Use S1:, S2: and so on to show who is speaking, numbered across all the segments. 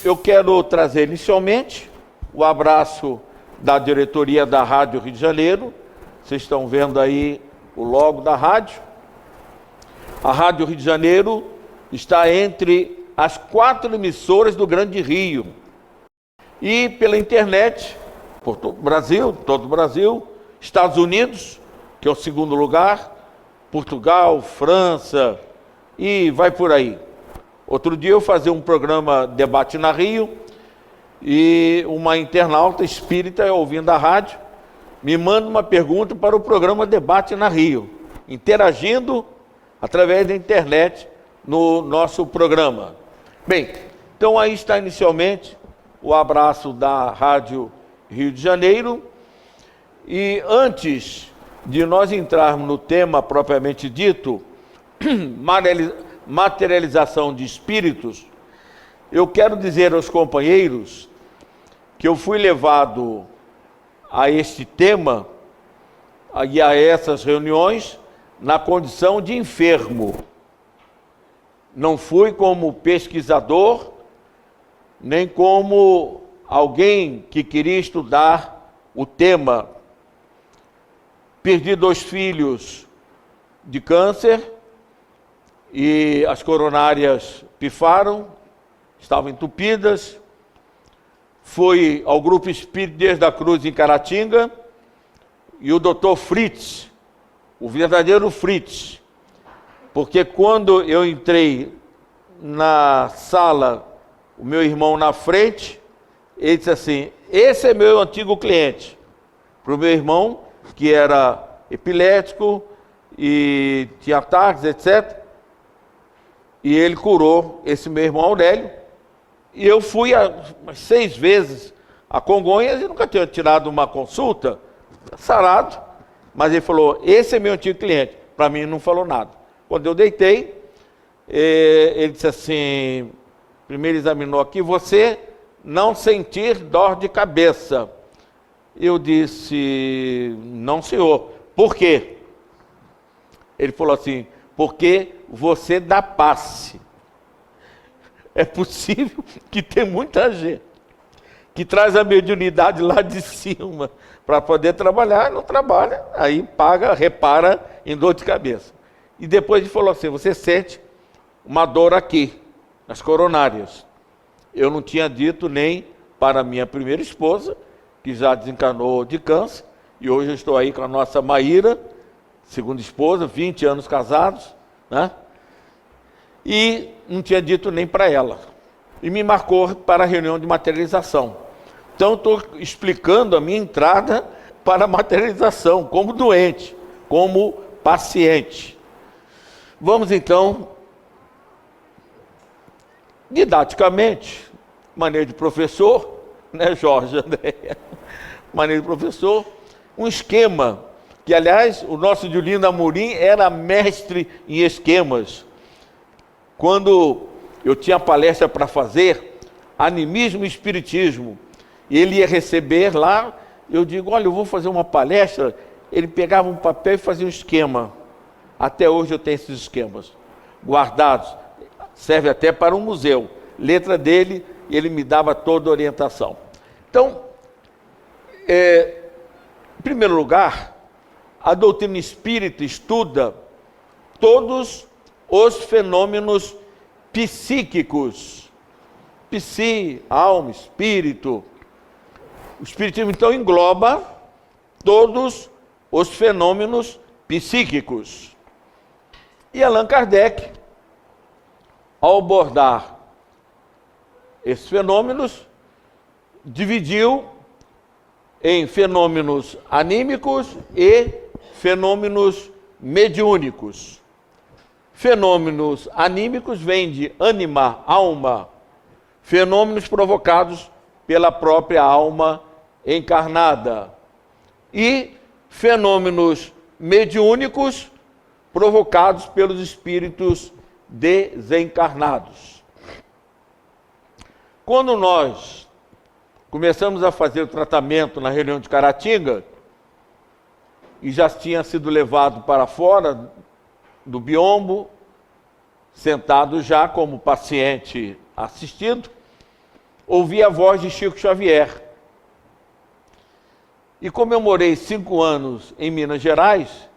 S1: Eu quero trazer inicialmente o abraço da diretoria da Rádio Rio de Janeiro. Vocês estão vendo aí o logo da rádio. A Rádio Rio de Janeiro está entre as 4 emissoras do Grande Rio. E pela internet, por todo o Brasil, Estados Unidos, que é o 2º lugar, Portugal, França e vai por aí. Outro dia eu fazia um programa Debate na Rio e uma internauta espírita ouvindo a rádio me manda uma pergunta para o programa Debate na Rio, interagindo através da internet no nosso programa. Bem, então aí está inicialmente o abraço da Rádio Rio de Janeiro. E antes de nós entrarmos no tema propriamente dito, materialização de espíritos, eu quero dizer aos companheiros que eu fui levado a este tema e a essas reuniões na condição de enfermo. Não fui como pesquisador, nem como alguém que queria estudar o tema. Perdi 2 filhos de câncer e as coronárias pifaram, estavam entupidas. Fui ao Grupo Espírita Dias da Cruz em Caratinga e o Dr. Fritz, o verdadeiro Fritz, porque quando eu entrei na sala, o meu irmão na frente, ele disse assim: esse é meu antigo cliente. Para o meu irmão, que era epilético e tinha ataques, etc. E ele curou esse meu irmão Aurélio. E eu fui 6 vezes a Congonhas e nunca tinha tirado uma consulta, sarado. Mas ele falou: esse é meu antigo cliente. Para mim não falou nada. Quando eu deitei, ele disse assim, primeiro examinou aqui: você não sentir dor de cabeça. Eu disse: não, senhor. Por quê? Ele falou assim: porque você dá passe. É possível que tem muita gente que traz a mediunidade lá de cima para poder trabalhar, não trabalha, aí paga, repara em dor de cabeça. E depois ele falou assim: você sente uma dor aqui, nas coronárias. Eu não tinha dito nem para minha primeira esposa, que já desencarnou de câncer, e hoje eu estou aí com a nossa Maíra, segunda esposa, 20 anos casados, né? E não tinha dito nem para ela. E me marcou para a reunião de materialização. Então estou explicando a minha entrada para a materialização, como doente, como paciente. Vamos então, didaticamente, maneira de professor, né, Jorge, André? Maneira de professor, um esquema, que aliás o nosso Diolino Amorim era mestre em esquemas. Quando eu tinha palestra para fazer, animismo e espiritismo, e ele ia receber lá, eu digo: olha, eu vou fazer uma palestra. Ele pegava um papel e fazia um esquema. Até hoje eu tenho esses esquemas guardados, serve até para um museu. Letra dele, ele me dava toda a orientação. Então, em primeiro lugar, a doutrina espírita estuda todos os fenômenos psíquicos. Psi, alma, espírito. O espiritismo, então, engloba todos os fenômenos psíquicos. E Allan Kardec, ao abordar esses fenômenos, dividiu em fenômenos anímicos e fenômenos mediúnicos. Fenômenos anímicos vêm de ânima, alma, fenômenos provocados pela própria alma encarnada. E fenômenos mediúnicos provocados pelos espíritos desencarnados. Quando nós começamos a fazer o tratamento na reunião de Caratinga, e já tinha sido levado para fora do biombo, sentado já como paciente assistido, ouvi a voz de Chico Xavier. E como eu morei 5 anos em Minas Gerais,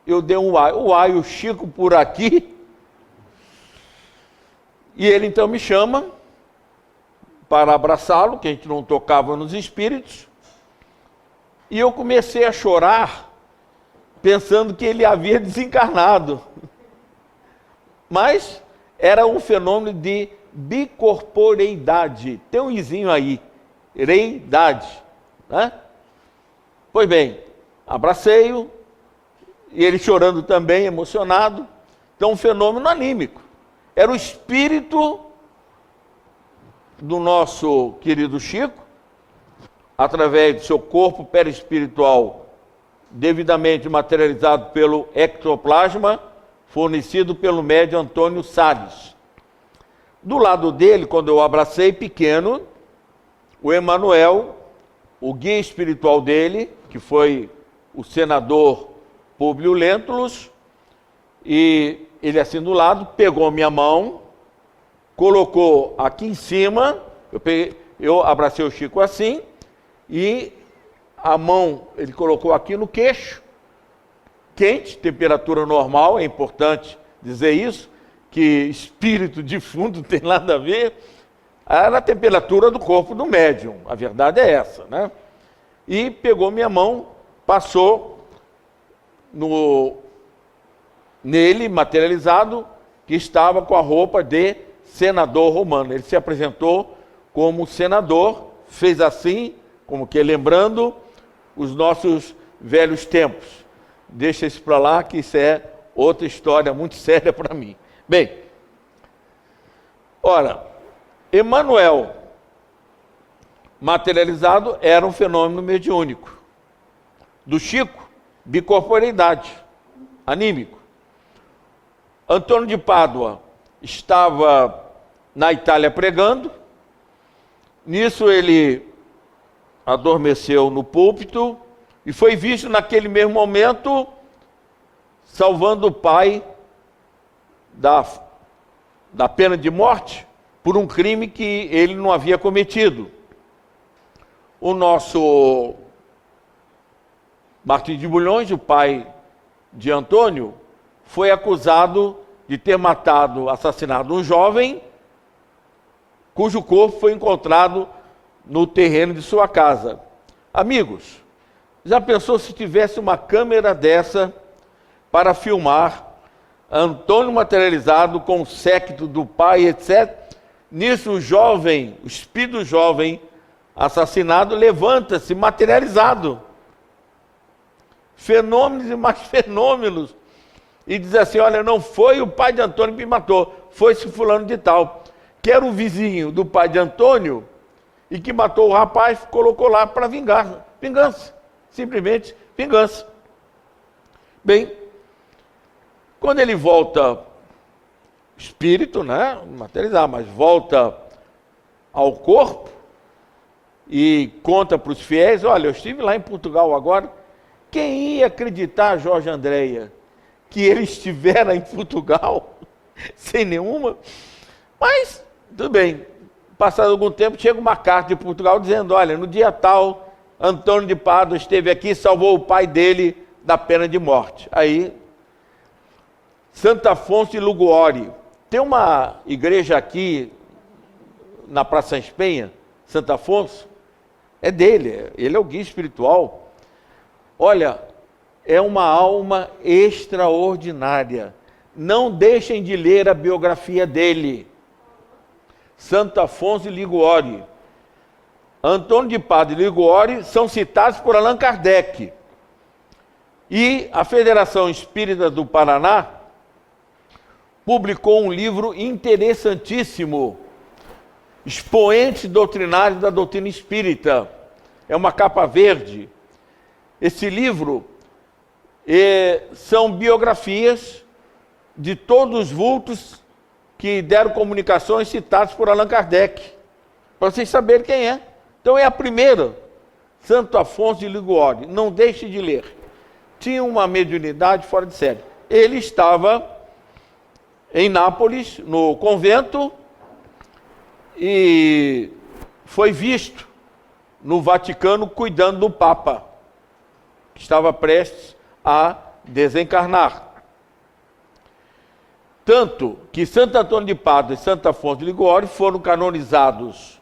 S1: eu dei um uai, o Chico por aqui. E ele então me chama para abraçá-lo, que a gente não tocava nos espíritos. E eu comecei a chorar, pensando que ele havia desencarnado. Mas era um fenômeno de bicorporeidade. Tem um izinho aí, reidade, né? Pois bem, abracei-o, e ele chorando também, emocionado. Então, um fenômeno anímico. Era o espírito do nosso querido Chico, através do seu corpo perispiritual, devidamente materializado pelo ectoplasma, fornecido pelo médium Antônio Salles. Do lado dele, quando eu abracei, pequeno, o Emanuel, o guia espiritual dele, que foi o senador Públio Lentulus, e ele assim do lado, pegou minha mão, colocou aqui em cima, eu abracei o Chico assim, e a mão ele colocou aqui no queixo, quente, temperatura normal, é importante dizer isso, que espírito defunto tem nada a ver, era a temperatura do corpo do médium, a verdade é essa, né? E pegou minha mão, passou nele, materializado, que estava com a roupa de senador romano. Ele se apresentou como senador, fez assim, como que lembrando os nossos velhos tempos. Deixa isso para lá, que isso é outra história muito séria para mim. Bem, ora, Emanuel materializado era um fenômeno mediúnico. Do Chico, bicorporeidade, anímico. Antônio de Pádua estava na Itália pregando, nisso ele adormeceu no púlpito e foi visto naquele mesmo momento salvando o pai da pena de morte por um crime que ele não havia cometido. O nosso Martim de Bulhões, o pai de Antônio, foi acusado de ter assassinado um jovem, cujo corpo foi encontrado no terreno de sua casa. Amigos, já pensou se tivesse uma câmera dessa para filmar Antônio materializado com o séquito do pai, etc. Nisso o espírito jovem assassinado levanta-se materializado. Fenômenos e mais fenômenos. E diz assim, olha, não foi o pai de Antônio que me matou, foi esse fulano de tal, que era o vizinho do pai de Antônio, e que matou o rapaz, colocou lá para vingar. Vingança, simplesmente vingança. Bem, quando ele volta, espírito, né, materializar, mas volta ao corpo, e conta para os fiéis, olha, eu estive lá em Portugal agora, quem ia acreditar, Jorge Andréia, que ele estivera em Portugal, sem nenhuma? Mas, tudo bem, passado algum tempo, chega uma carta de Portugal dizendo, olha, no dia tal, Antônio de Pádua esteve aqui e salvou o pai dele da pena de morte. Aí, Santo Afonso de Liguori, tem uma igreja aqui, na Praça Espenha, Santo Afonso, é dele, ele é o guia espiritual. Olha, é uma alma extraordinária. Não deixem de ler a biografia dele. Santo Afonso de Liguori. Antônio de Pádua e Liguori são citados por Allan Kardec. E a Federação Espírita do Paraná publicou um livro interessantíssimo, Expoentes Doutrinários da Doutrina Espírita. É uma capa verde. Esse livro são biografias de todos os vultos que deram comunicações citados por Allan Kardec, para vocês saberem quem é. Então é a primeira, Santo Afonso de Liguori, não deixe de ler. tinha uma mediunidade fora de série. Ele estava em Nápoles, no convento, e foi visto no Vaticano cuidando do Papa, que estava prestes a desencarnar. Tanto que Santo Antônio de Pádua e Santo Afonso de Ligório foram canonizados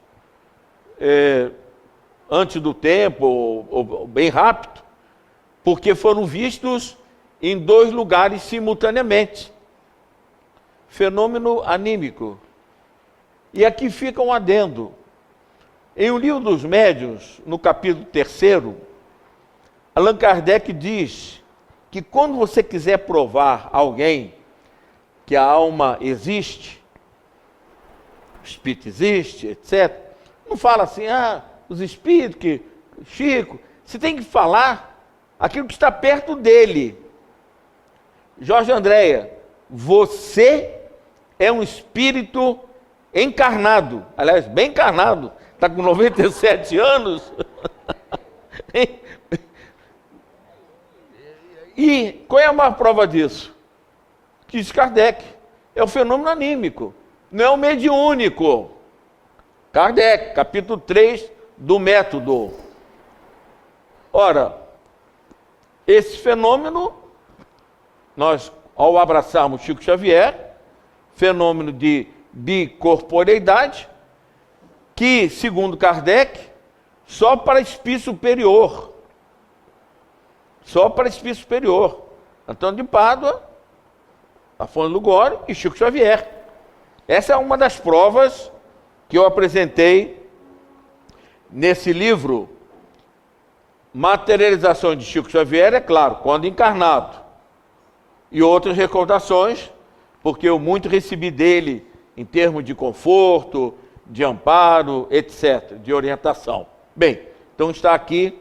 S1: antes do tempo, ou bem rápido, porque foram vistos em 2 lugares simultaneamente. Fenômeno anímico. E aqui fica um adendo. Em O Livro dos Médiuns, no capítulo 3º, Allan Kardec diz que quando você quiser provar a alguém que a alma existe, o espírito existe, etc., não fala assim, os espíritos, que Chico, você tem que falar aquilo que está perto dele. Jorge Andréia, você é um espírito encarnado, aliás, bem encarnado, está com 97 anos. E qual é a maior prova disso? Diz Kardec, é o fenômeno anímico, não é o mediúnico. Kardec, capítulo 3 do Método. Ora, esse fenômeno, nós, ao abraçarmos Chico Xavier, fenômeno de bicorporeidade, que, segundo Kardec, só para espírito superior. Só para espírito superior. Antônio de Pádua, Afonso de Ligório e Chico Xavier. Essa é uma das provas que eu apresentei nesse livro. Materialização de Chico Xavier, é claro, quando encarnado. E outras recordações, porque eu muito recebi dele em termos de conforto, de amparo, etc., de orientação. Bem, então está aqui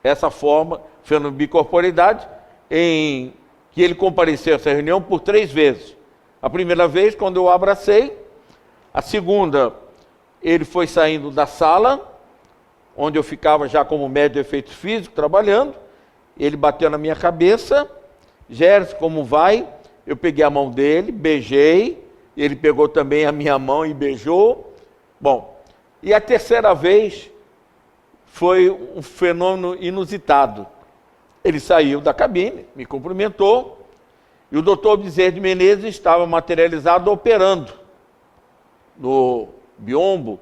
S1: essa forma, fenômeno de bicorporeidade, em que ele compareceu a essa reunião por 3 vezes. A primeira vez, quando eu o abracei. A segunda, ele foi saindo da sala, onde eu ficava já como médium de efeitos físicos, trabalhando. Ele bateu na minha cabeça. Gerson, como vai? Eu peguei a mão dele, beijei. Ele pegou também a minha mão e beijou. Bom, e a terceira vez foi um fenômeno inusitado. Ele saiu da cabine, me cumprimentou, e o doutor Bezerra de Menezes estava materializado operando no biombo,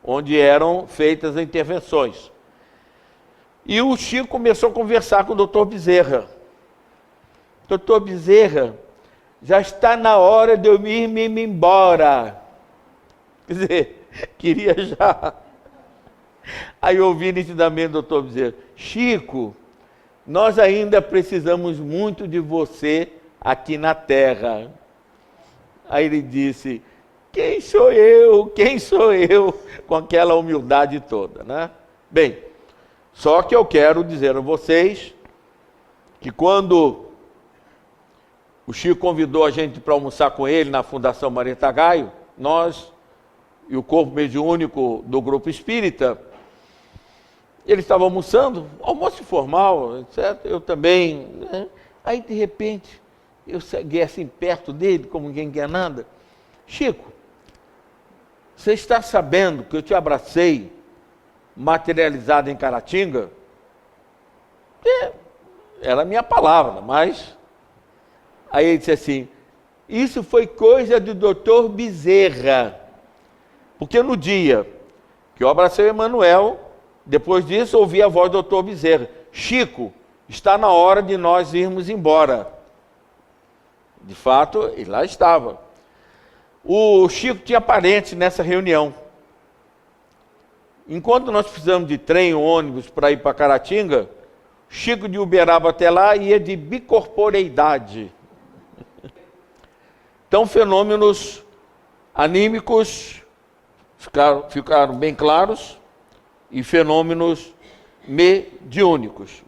S1: onde eram feitas as intervenções. E o Chico começou a conversar com o doutor Bezerra. Doutor Bezerra, já está na hora de eu ir embora. Quer dizer, queria já. Aí eu ouvi nitidamente o doutor Bezerra, Chico, nós ainda precisamos muito de você aqui na Terra. Aí ele disse, quem sou eu? Quem sou eu? Com aquela humildade toda, né? Bem, só que eu quero dizer a vocês que quando o Chico convidou a gente para almoçar com ele na Fundação Marieta Gaio, nós e o corpo mediúnico do Grupo Espírita, ele estava almoçando, almoço informal, etc. Eu também, né? Aí de repente, eu cheguei assim perto dele, como ninguém quer nada. Chico, você está sabendo que eu te abracei materializado em Caratinga? Era a minha palavra, mas... Aí ele disse assim, isso foi coisa do doutor Bezerra. Porque no dia que eu abracei o Emanuel, depois disso ouvi a voz do doutor Bezerra. Chico, está na hora de nós irmos embora. De fato, ele lá estava. O Chico tinha parentes nessa reunião. Enquanto nós precisamos de trem ou ônibus para ir para Caratinga, Chico de Uberaba até lá ia de bicorporeidade. Então, fenômenos anímicos ficaram bem claros e fenômenos mediúnicos.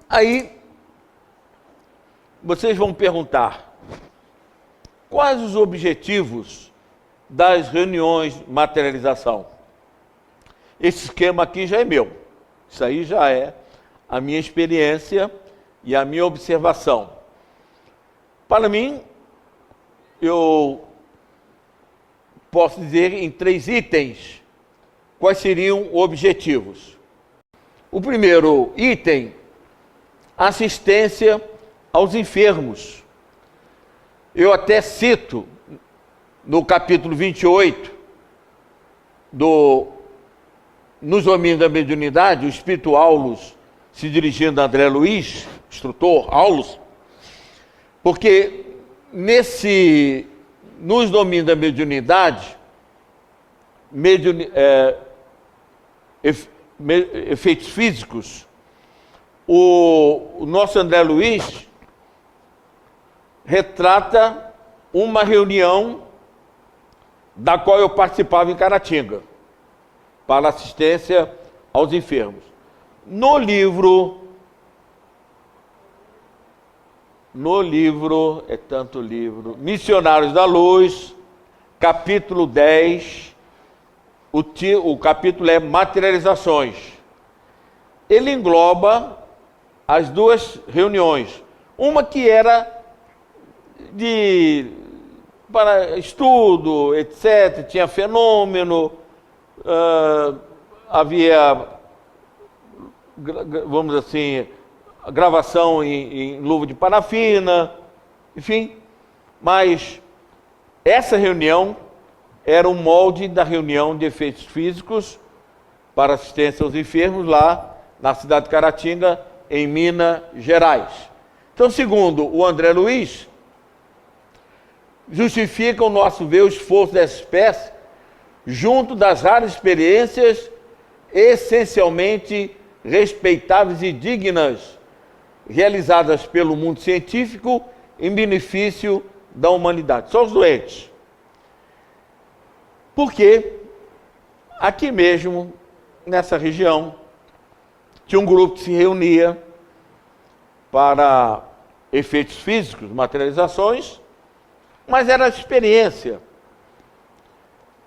S1: Aí, vocês vão perguntar, quais os objetivos das reuniões de materialização? Esse esquema aqui já é meu. Isso aí já é a minha experiência e a minha observação. Para mim, eu posso dizer em 3 itens quais seriam objetivos. O primeiro item, assistência aos enfermos. Eu até cito no capítulo 28 Nos Domínios da Mediunidade, o Espírito Aulos se dirigindo a André Luiz, instrutor Aulos, porque nos Domínios da Mediunidade, efeitos físicos, o nosso André Luiz retrata uma reunião da qual eu participava em Caratinga, para assistência aos enfermos. No livro, Missionários da Luz, capítulo 10, o capítulo é Materializações. Ele engloba as 2 reuniões. Uma que era para estudo, etc., tinha fenômeno, havia, vamos dizer assim, gravação em luva de parafina, enfim. Mas essa reunião era um molde da reunião de efeitos físicos para assistência aos enfermos lá na cidade de Caratinga, em Minas Gerais. Então, segundo o André Luiz, justifica o nosso ver o esforço dessa espécie junto das raras experiências essencialmente respeitáveis e dignas realizadas pelo mundo científico em benefício da humanidade. Só os doentes. Porque aqui mesmo, nessa região, tinha um grupo que se reunia para efeitos físicos, materializações, mas era experiência.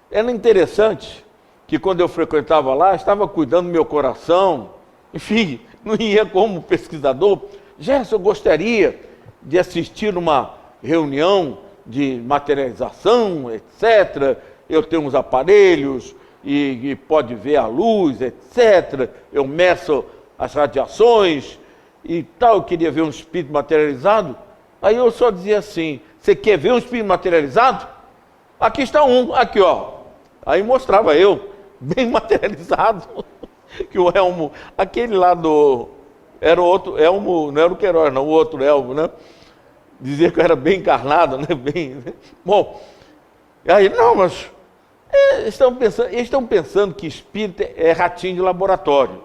S1: Era interessante que quando eu frequentava lá, estava cuidando do meu coração, enfim, não ia como pesquisador. Gerson, eu gostaria de assistir uma reunião de materialização, etc. Eu tenho uns aparelhos e pode ver a luz, etc. Eu meço as radiações e tal. Eu queria ver um espírito materializado. Aí eu só dizia assim: você quer ver um espírito materializado? Aqui está um, aqui ó. Aí mostrava eu, bem materializado, que o Elmo, aquele lá era o outro Elmo, não era o Queiroz, não, o outro Elmo, né? Dizia que eu era bem encarnado, né? Bom, aí, não, mas eles estão pensando que espírito é ratinho de laboratório.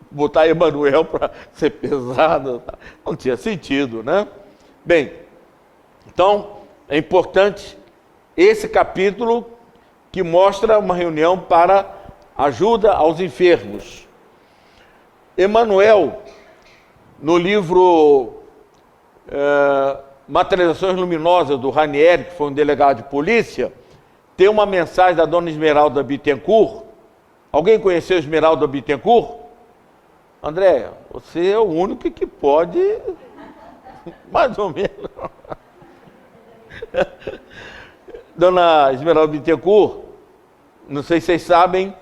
S1: Botar Emanuel para ser pesado, não tinha sentido, né? Bem, então, é importante esse capítulo que mostra uma reunião para ajuda aos enfermos. Emanuel, no livro Materializações Luminosas, do Ranieri, que foi um delegado de polícia, tem uma mensagem da dona Esmeralda Bittencourt. Alguém conheceu Esmeralda Bittencourt? André, você é o único que pode, mais ou menos. Dona Esmeralda Bittencourt, não sei se vocês sabem,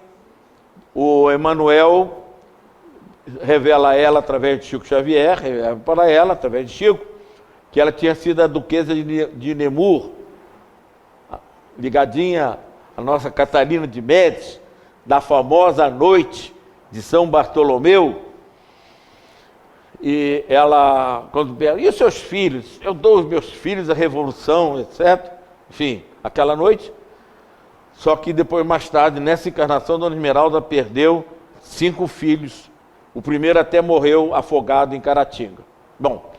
S1: o Emanuel revela a ela através de Chico Xavier, revela para ela através de Chico, que ela tinha sido a duquesa de Nemours, ligadinha à nossa Catarina de Médici, da famosa noite de São Bartolomeu. E ela, quando pergunta, e os seus filhos? Eu dou os meus filhos à revolução, etc. Enfim, aquela noite. Só que depois, mais tarde, nessa encarnação, Dona Esmeralda perdeu 5 filhos. O primeiro até morreu afogado em Caratinga. Bom,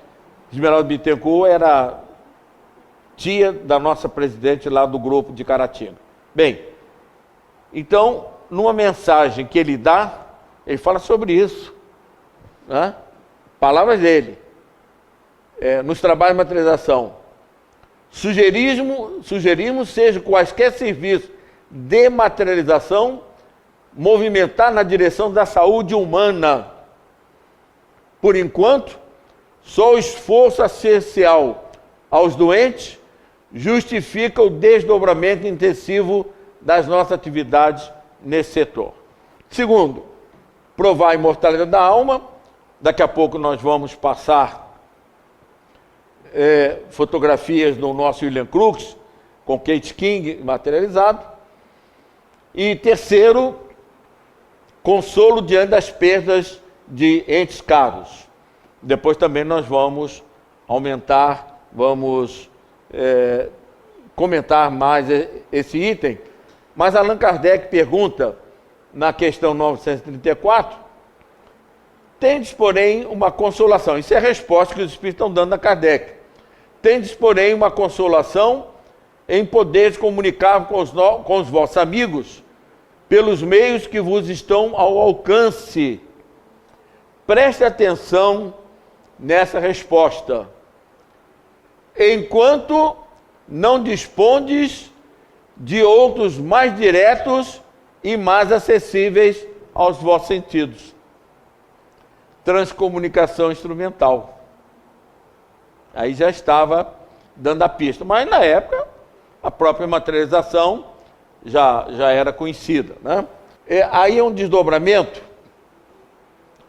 S1: Esmeralda Bittencourt era tia da nossa presidente lá do grupo de Caratinga. Bem, então, numa mensagem que ele dá, ele fala sobre isso, né? Palavras dele, nos trabalhos de materialização. Sugerimos, seja quaisquer serviços de materialização, movimentar na direção da saúde humana. Por enquanto, Só o esforço essencial aos doentes justifica o desdobramento intensivo das nossas atividades nesse setor. Segundo, provar a imortalidade da alma. Daqui a pouco nós vamos passar fotografias do nosso William Crookes, com Kate King materializado. E terceiro, consolo diante das perdas de entes caros. Depois também nós vamos comentar mais esse item. Mas Allan Kardec pergunta, na questão 934, tendes, porém, uma consolação. Isso é a resposta que os Espíritos estão dando a Kardec. Tendes, porém, uma consolação em poderes comunicar com os vossos amigos pelos meios que vos estão ao alcance. Preste atenção nessa resposta. Enquanto não dispondes de outros mais diretos e mais acessíveis aos vossos sentidos. Transcomunicação instrumental. Aí já estava dando a pista. Mas na época, a própria materialização já era conhecida, né? Aí é um desdobramento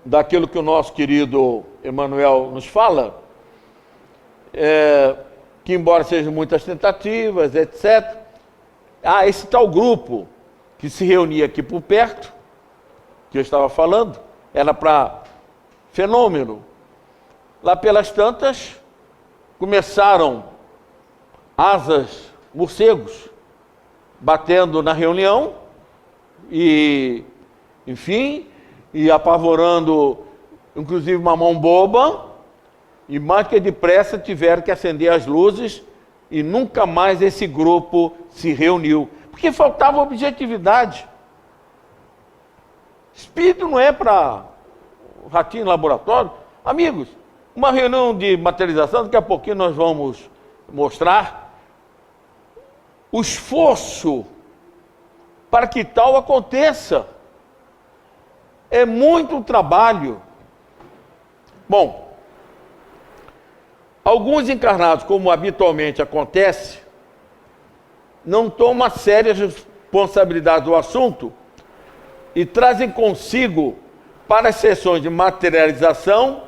S1: daquilo que o nosso querido Emmanuel nos fala, que embora sejam muitas tentativas, etc., esse tal grupo que se reunia aqui por perto, que eu estava falando, era para fenômeno. Lá pelas tantas, começaram asas, morcegos, batendo na reunião e, enfim, e apavorando, inclusive, uma mão boba, e mais que depressa tiveram que acender as luzes e nunca mais esse grupo se reuniu, porque faltava objetividade. Espírito não é para ratinho em laboratório. Amigos, uma reunião de materialização, daqui a pouquinho nós vamos mostrar o esforço para que tal aconteça. É muito trabalho. Bom, alguns encarnados, como habitualmente acontece, não tomam séria responsabilidade do assunto e trazem consigo, para as sessões de materialização,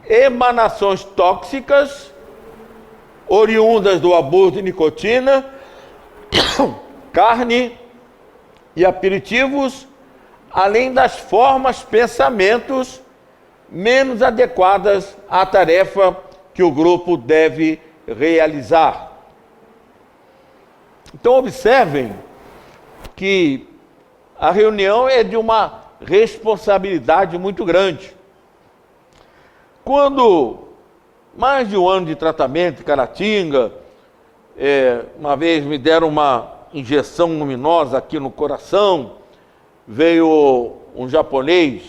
S1: emanações tóxicas, oriundas do abuso de nicotina, carne e aperitivos, além das formas, pensamentos menos adequadas à tarefa que o grupo deve realizar. Então observem que a reunião é de uma responsabilidade muito grande. Quando mais de um ano de tratamento de Caratinga, uma vez me deram uma injeção luminosa aqui no coração, veio um japonês,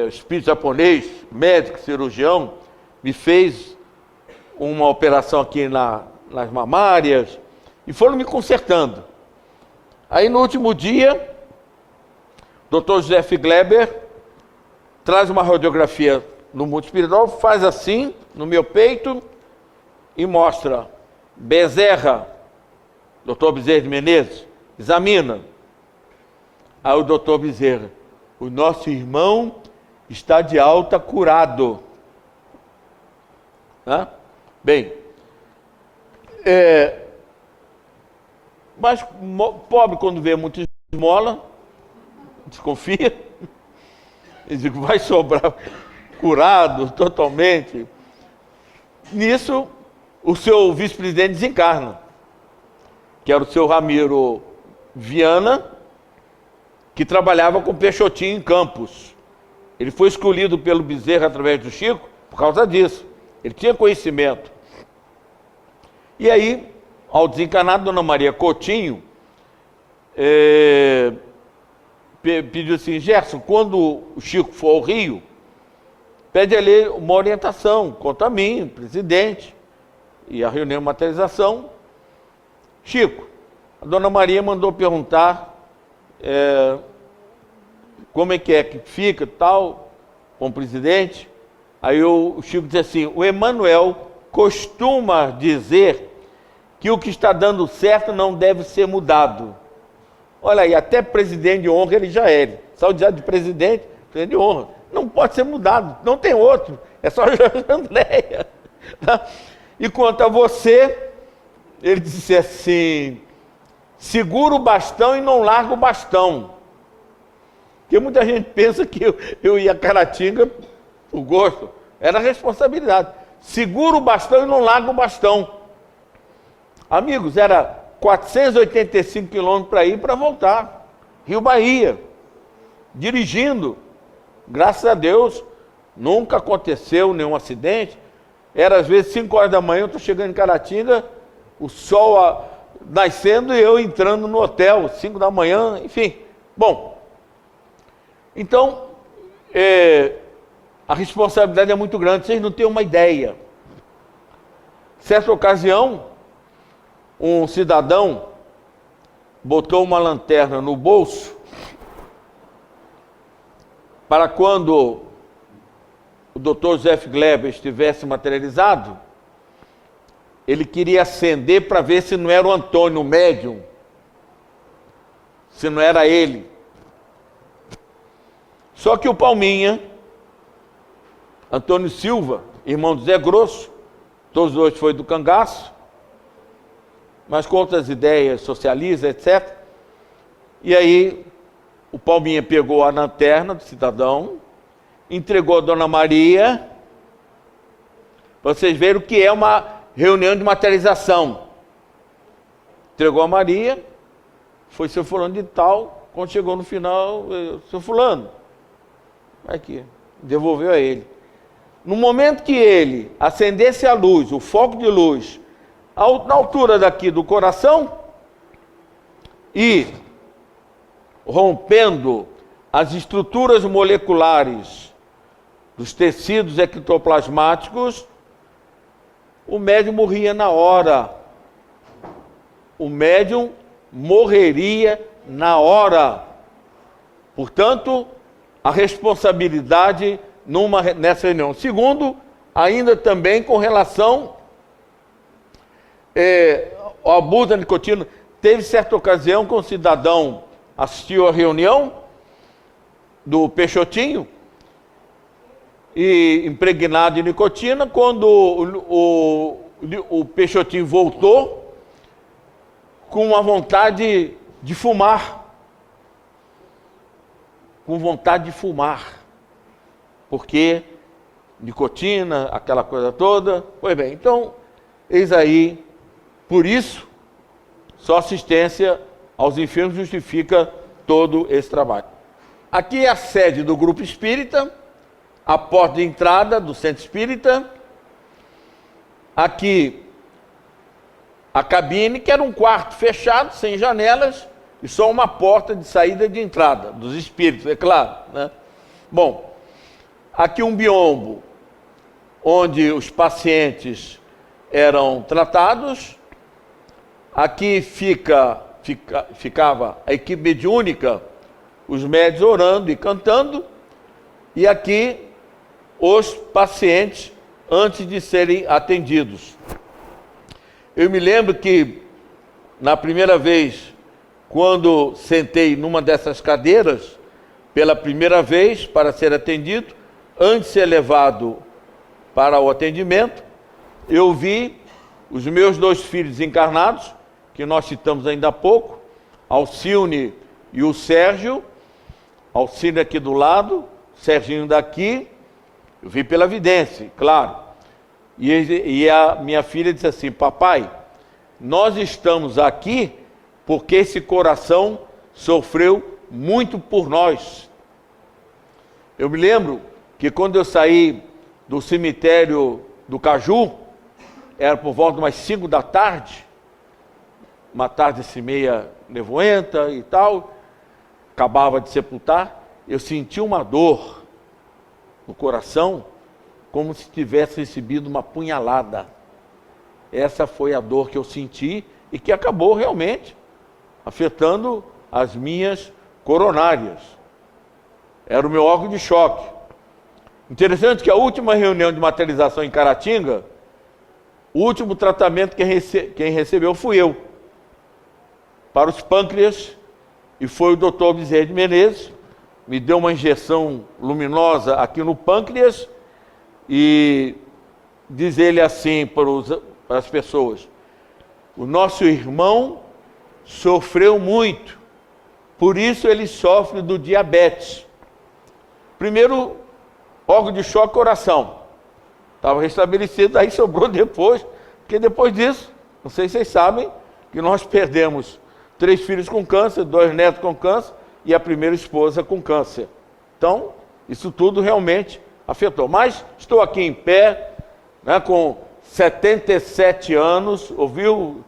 S1: espírito japonês, médico, cirurgião, me fez uma operação aqui nas mamárias e foram me consertando. Aí no último dia, Dr. José Figleber traz uma radiografia no mundo espiritual, faz assim no meu peito e mostra: Bezerra, Dr. Bezerra de Menezes, examina. Aí o Dr. Bezerra: o nosso irmão está de alta curado. Bem, mas pobre, quando vê muita esmola, desconfia, e digo, vai sobrar curado totalmente. Nisso, o seu vice-presidente desencarna, que era o seu Ramiro Viana, que trabalhava com Peixotinho em Campos. Ele foi escolhido pelo Bezerra através do Chico por causa disso. Ele tinha conhecimento. E aí, ao desencarnar, Dona Maria Coutinho pediu assim: Gerson, quando o Chico for ao Rio, pede a ele uma orientação quanto a mim, presidente, e a reunião de materialização. Chico, a Dona Maria mandou perguntar como é que fica, tal, com o presidente. Aí o Chico disse assim, o Emmanuel costuma dizer que o que está dando certo não deve ser mudado. Olha aí, até presidente de honra ele já é. Saudade de presidente de honra. Não pode ser mudado, não tem outro. É só Jorge Andréia. E quanto a você, ele disse assim, segura o bastão e não larga o bastão. Porque muita gente pensa que eu ia a Caratinga por gosto. Era responsabilidade. Segura o bastão e não larga o bastão. Amigos, era 485 quilômetros para ir e para voltar. Rio Bahia. Dirigindo. Graças a Deus, nunca aconteceu nenhum acidente. Era às vezes 5 horas da manhã, eu estou chegando em Caratinga, o sol nascendo e eu entrando no hotel, 5 da manhã, enfim. Bom, então, a responsabilidade é muito grande, vocês não têm uma ideia. Certa ocasião, um cidadão botou uma lanterna no bolso para quando o Dr. José Gleber estivesse materializado, ele queria acender para ver se não era o Antônio, o médium, se não era ele. Só que o Palminha, Antônio Silva, irmão do Zé Grosso, todos os dois foi do cangaço, mas com outras ideias, socializa, etc. E aí o Palminha pegou a lanterna do cidadão, entregou a Dona Maria, para vocês verem o que é uma reunião de materialização. Entregou a Maria, foi seu fulano de tal, quando chegou no final, seu fulano, aqui, devolveu a ele. No momento que ele acendesse a luz, o foco de luz, na altura daqui do coração, e rompendo as estruturas moleculares dos tecidos ectoplasmáticos, o médium morria na hora. O médium morreria na hora. Portanto, a responsabilidade nessa reunião. Segundo, ainda também com relação ao abuso da nicotina, teve certa ocasião que um cidadão assistiu à reunião do Peixotinho, e impregnado de nicotina, quando o Peixotinho voltou com uma vontade de fumar. Com vontade de fumar. Porque nicotina, aquela coisa toda. Pois bem, então, eis aí, por isso, só assistência aos enfermos justifica todo esse trabalho. Aqui é a sede do Grupo Espírita, a porta de entrada do Centro Espírita. Aqui a cabine, que era um quarto fechado, sem janelas, e só uma porta de saída e de entrada dos espíritos, é claro, né? Bom, aqui um biombo, onde os pacientes eram tratados. Aqui ficava a equipe mediúnica, os médios orando e cantando, e aqui os pacientes antes de serem atendidos. Eu me lembro que na primeira vez, quando sentei numa dessas cadeiras, pela primeira vez para ser atendido, antes de ser levado para o atendimento, eu vi os meus 2 filhos encarnados, que nós citamos ainda há pouco, Alcione e o Sérgio. Alcione aqui do lado, Serginho daqui. Eu vi pela vidência, claro. E a minha filha disse assim: papai, nós estamos aqui porque esse coração sofreu muito por nós. Eu me lembro que quando eu saí do cemitério do Caju, era por volta de umas 5 da tarde, uma tarde assim meia nevoenta e tal, acabava de sepultar, eu senti uma dor no coração, como se tivesse recebido uma punhalada. Essa foi a dor que eu senti e que acabou realmente afetando as minhas coronárias. Era o meu órgão de choque. Interessante que a última reunião de materialização em Caratinga, o último tratamento quem recebeu fui eu, para os pâncreas, e foi o doutor Bezerra de Menezes, me deu uma injeção luminosa aqui no pâncreas, e diz ele assim para as pessoas: o nosso irmão sofreu muito, por isso ele sofre do diabetes. Primeiro, órgão de choque, coração. Estava restabelecido, aí sobrou depois, porque depois disso, não sei se vocês sabem, que nós perdemos 3 filhos com câncer, 2 netos com câncer e a primeira esposa com câncer. Então, isso tudo realmente afetou. Mas estou aqui em pé, né, com 77 anos, ouviu?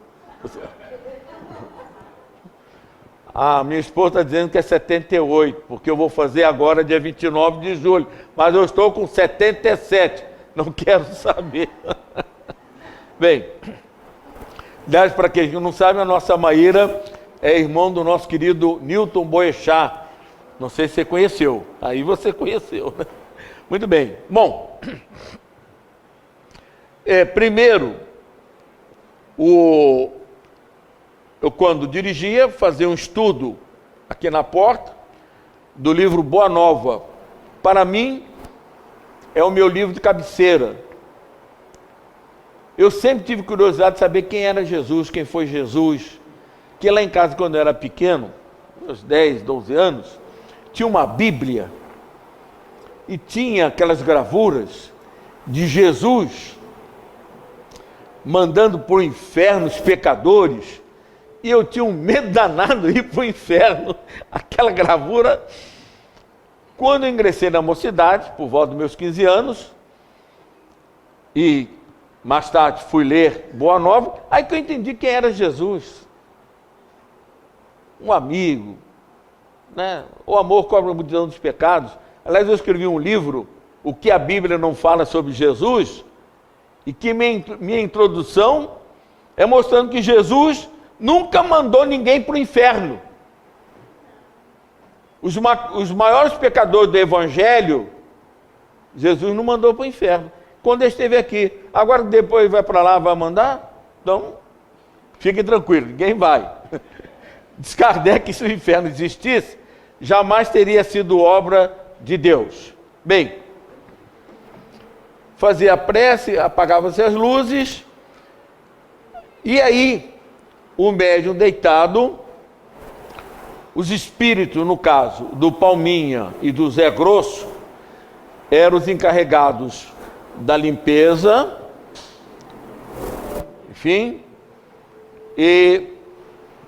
S1: A minha esposa está dizendo que é 78, porque eu vou fazer agora dia 29 de julho, mas eu estou com 77, não quero saber. Bem, aliás, para quem não sabe, a nossa Maíra é irmão do nosso querido Newton Boechat, não sei se você conheceu, aí você conheceu, né? Muito bem, bom, primeiro, eu quando dirigia, fazia um estudo aqui na porta do livro Boa Nova. Para mim, é o meu livro de cabeceira. Eu sempre tive curiosidade de saber quem era Jesus, quem foi Jesus. Que lá em casa, quando eu era pequeno, uns 10, 12 anos, tinha uma Bíblia e tinha aquelas gravuras de Jesus mandando para o inferno os pecadores. E eu tinha um medo danado de ir para o inferno, aquela gravura. Quando eu ingressei na mocidade, por volta dos meus 15 anos, e mais tarde fui ler Boa Nova, aí que eu entendi quem era Jesus. Um amigo, né? O amor cobre a multidão dos pecados. Aliás, eu escrevi um livro, O que a Bíblia não fala sobre Jesus, e que minha introdução é mostrando que Jesus nunca mandou ninguém para o inferno. Os maiores pecadores do Evangelho, Jesus não mandou para o inferno. Quando ele esteve aqui, agora depois vai para lá, vai mandar? Então, fiquem tranquilos, ninguém vai. Diz Kardec que se o inferno existisse, jamais teria sido obra de Deus. Bem, fazia a prece, apagavam-se as luzes, e aí, o médium deitado, os espíritos, no caso, do Palminha e do Zé Grosso, eram os encarregados da limpeza, enfim, e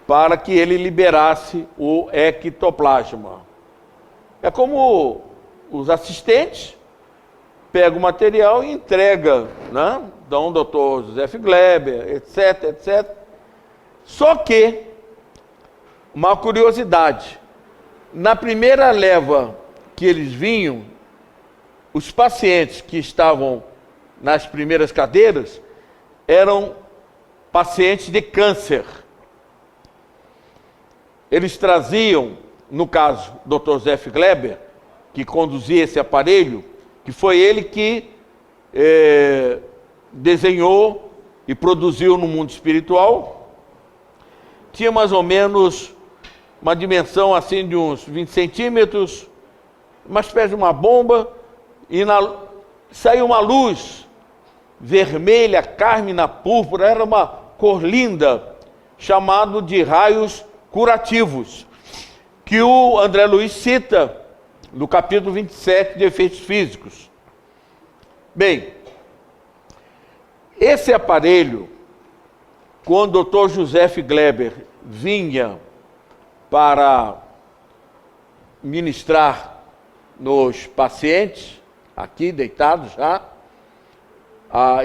S1: para que ele liberasse o ectoplasma. É como os assistentes pegam o material e entregam, né? Então, o doutor José F. Gleber, etc, etc. Só que, uma curiosidade, na primeira leva que eles vinham, os pacientes que estavam nas primeiras cadeiras eram pacientes de câncer. Eles traziam, no caso, o Dr. José F. Gleber, que conduzia esse aparelho, que foi ele que desenhou e produziu no mundo espiritual. Tinha mais ou menos uma dimensão assim de uns 20 centímetros, uma espécie de uma bomba, e saiu uma luz vermelha, cármina, púrpura, era uma cor linda, chamado de raios curativos, que o André Luiz cita no capítulo 27 de Efeitos Físicos. Bem, esse aparelho, quando o Dr. José F. Gleber vinha para ministrar nos pacientes, aqui deitados já, a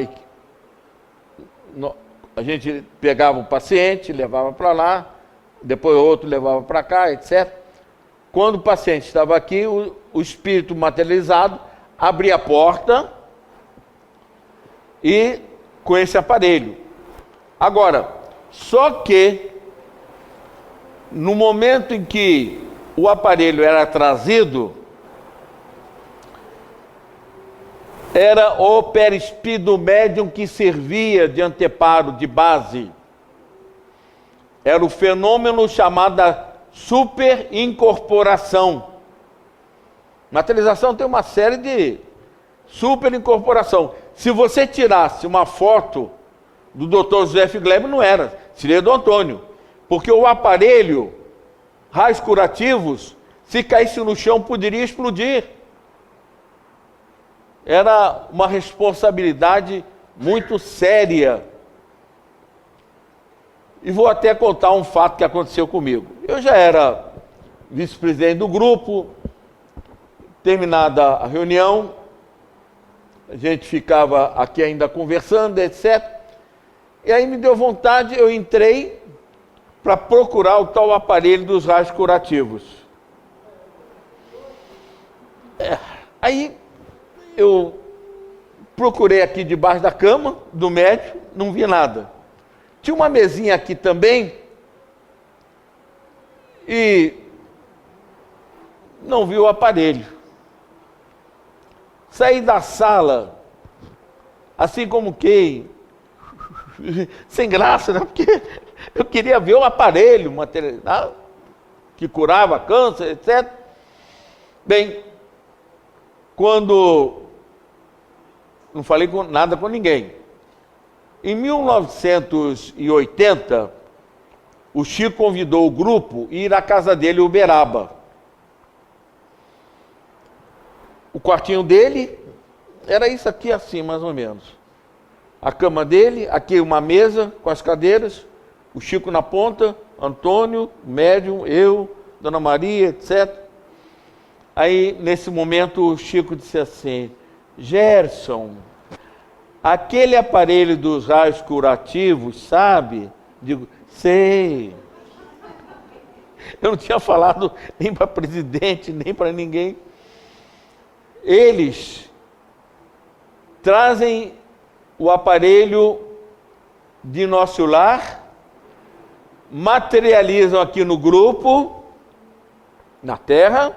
S1: gente pegava um paciente, levava para lá, depois outro levava para cá, etc. Quando o paciente estava aqui, o espírito materializado abria a porta e com esse aparelho. Agora, só que no momento em que o aparelho era trazido, era o perispírito médium que servia de anteparo, de base. Era o fenômeno chamado superincorporação. Materialização tem uma série de superincorporação. Se você tirasse uma foto do Dr. José F. Gleber, não era, seria do Antônio. Porque o aparelho, raios curativos, se caísse no chão, poderia explodir. Era uma responsabilidade muito séria. E vou até contar um fato que aconteceu comigo. Eu já era vice-presidente do grupo, terminada a reunião, a gente ficava aqui ainda conversando, etc. E aí me deu vontade, eu entrei para procurar o tal aparelho dos raios curativos. Aí eu procurei aqui debaixo da cama do médico, não vi nada. Tinha uma mesinha aqui também e não vi o aparelho. Saí da sala, assim como quem, sem graça, né? Porque eu queria ver o aparelho material que curava câncer, etc. Bem, quando não falei nada com ninguém. Em 1980, o Chico convidou o grupo a ir à casa dele, em Uberaba. O quartinho dele era isso aqui assim, mais ou menos. A cama dele, aqui uma mesa com as cadeiras, o Chico na ponta, Antônio, médium, eu, Dona Maria, etc. Aí, nesse momento, o Chico disse assim: Gerson, aquele aparelho dos raios curativos, sabe? Digo, sei. Eu não tinha falado nem para presidente, nem para ninguém. Eles trazem o aparelho de nosso lar, materializam aqui no grupo, na Terra,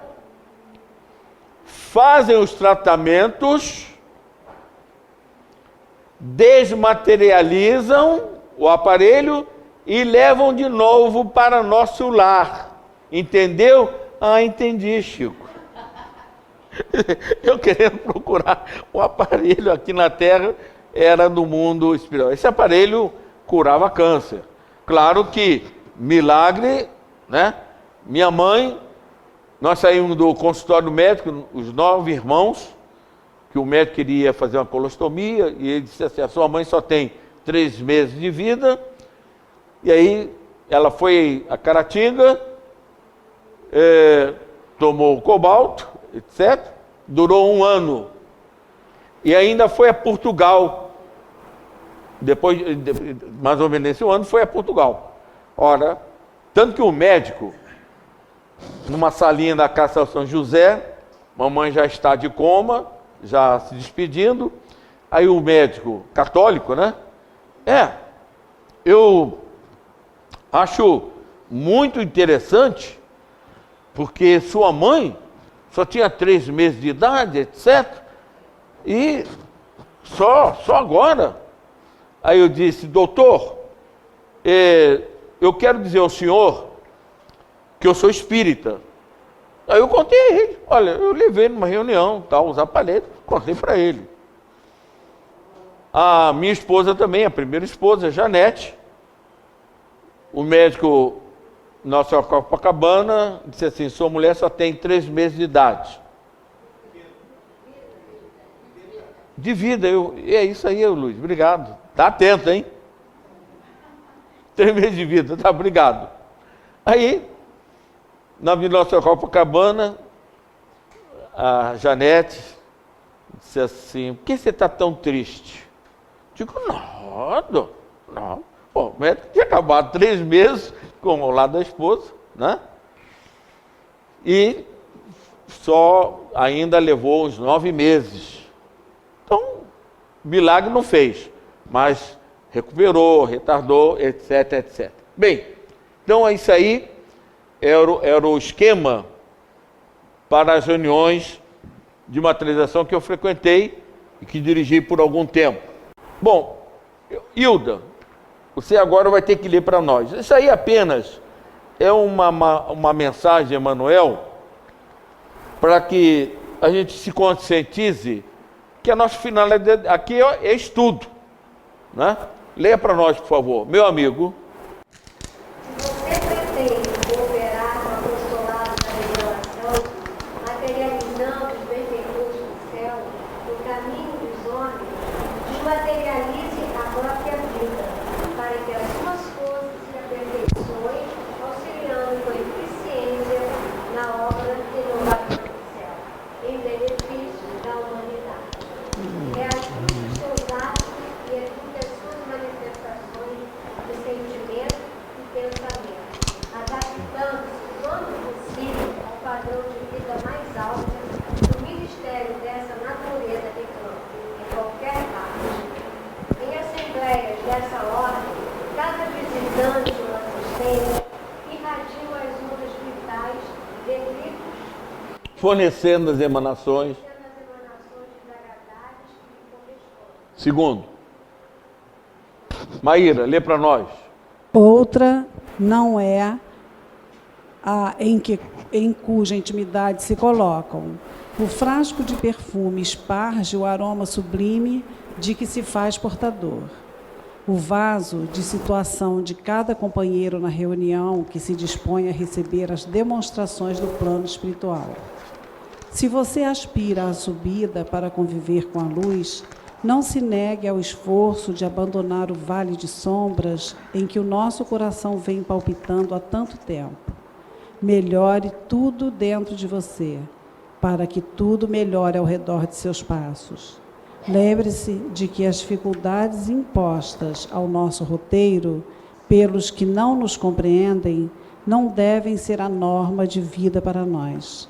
S1: fazem os tratamentos, desmaterializam o aparelho e levam de novo para nosso lar. Entendeu? Ah, entendi, Chico. Eu querendo procurar um aparelho aqui na Terra, era no mundo espiritual. Esse aparelho curava câncer. Claro que, milagre, né? Minha mãe, nós saímos do consultório médico, os 9 irmãos, que o médico queria fazer uma colostomia, e ele disse assim: a sua mãe só tem 3 meses de vida. E aí ela foi a Caratinga, tomou o cobalto, etc. Durou 1 ano. E ainda foi a Portugal. Depois, mais ou menos nesse ano, foi a Portugal. Ora, tanto que o médico, numa salinha da Casa São José, mamãe já está de coma, já se despedindo. Aí o médico, católico, né? Eu acho muito interessante, porque sua mãe só tinha 3 meses de idade, etc. E só agora. Aí eu disse: doutor, eu quero dizer ao senhor que eu sou espírita. Aí eu contei a ele. Olha, eu levei numa reunião, tal, os aparelhos, contei para ele. A minha esposa também, a primeira esposa, Janete, o médico nosso Copacabana disse assim: sua mulher só tem 3 meses de idade. De vida, é isso aí, Luiz, obrigado. Tá atento, hein? 3 meses de vida, tá, obrigado. Aí, na Avenida Nossa Copacabana, a Janete disse assim: por que você está tão triste? Digo, nada, não. Pô, o médico tinha acabado 3 meses com o lado da esposa, né? E só ainda levou uns 9 meses. Então, milagre não fez, mas recuperou, retardou, etc, etc. Bem, então isso aí era o esquema para as reuniões de materialização que eu frequentei e que dirigi por algum tempo. Bom, Hilda, você agora vai ter que ler para nós. Isso aí apenas é uma mensagem, Emanuel, para que a gente se conscientize que a nossa finalidade aqui é estudo, né? Leia para nós, por favor. Meu amigo.
S2: Se você pretende cooperar com o apostolado da revelação, materializando os benfeitores do céu, no caminho dos homens, desmaterialize a própria vida, para que as suas forças se aperfeiçoem, auxiliando com eficiência na obra renovadora do céu, em benefício da humanidade. Reajuste os seus atos e eduque as suas manifestações de sentimento e pensamento, adaptando-se quando possível ao padrão de vida mais alto do ministério dessa natureza de campo, em qualquer parte. Em assembleias dessa ordem, cada visitante ou assistente irradia as ondas vitais de gritos,
S1: Fornecendo as emanações.
S2: sendo as emanações desagradáveis que lhe correspondem.
S1: Segundo. Maíra, lê para nós.
S3: Outra não é a em cuja intimidade se colocam. O frasco de perfume esparge o aroma sublime de que se faz portador. O vaso de situação de cada companheiro na reunião que se dispõe a receber as demonstrações do plano espiritual. Se você aspira à subida para conviver com a luz, não se negue ao esforço de abandonar o vale de sombras em que o nosso coração vem palpitando há tanto tempo. Melhore tudo dentro de você, para que tudo melhore ao redor de seus passos. Lembre-se de que as dificuldades impostas ao nosso roteiro, pelos que não nos compreendem, não devem ser a norma de vida para nós.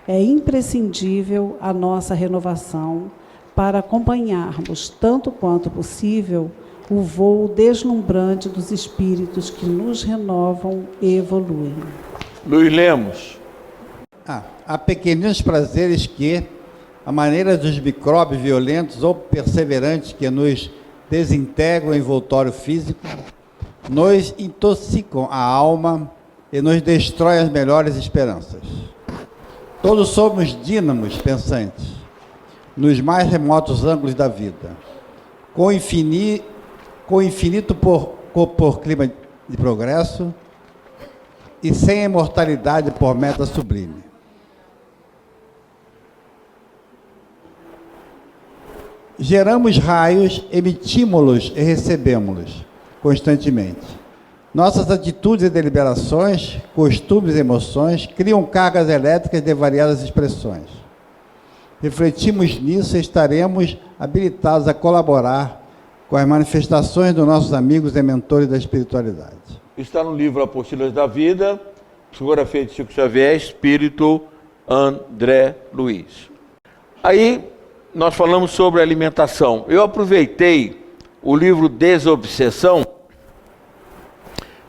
S3: É imprescindível a nossa renovação para acompanharmos, tanto quanto possível, o voo deslumbrante dos espíritos que nos renovam e evoluem.
S1: Luiz Lemos.
S4: Há pequeninos prazeres que, à maneira dos micróbios violentos ou perseverantes que nos desintegram o envoltório físico, nos intoxicam a alma e nos destrói as melhores esperanças. Todos somos dínamos pensantes, nos mais remotos ângulos da vida, com infinito por clima de progresso e sem imortalidade por meta sublime. Geramos raios, emitimos-los e recebemos-los constantemente. Nossas atitudes e deliberações, costumes e emoções criam cargas elétricas de variadas expressões. Refletimos nisso e estaremos habilitados a colaborar com as manifestações dos nossos amigos e mentores da espiritualidade.
S1: Está no livro Apostilas da Vida, psicografia de Chico Xavier, Espírito André Luiz. Aí nós falamos sobre alimentação. Eu aproveitei o livro Desobsessão,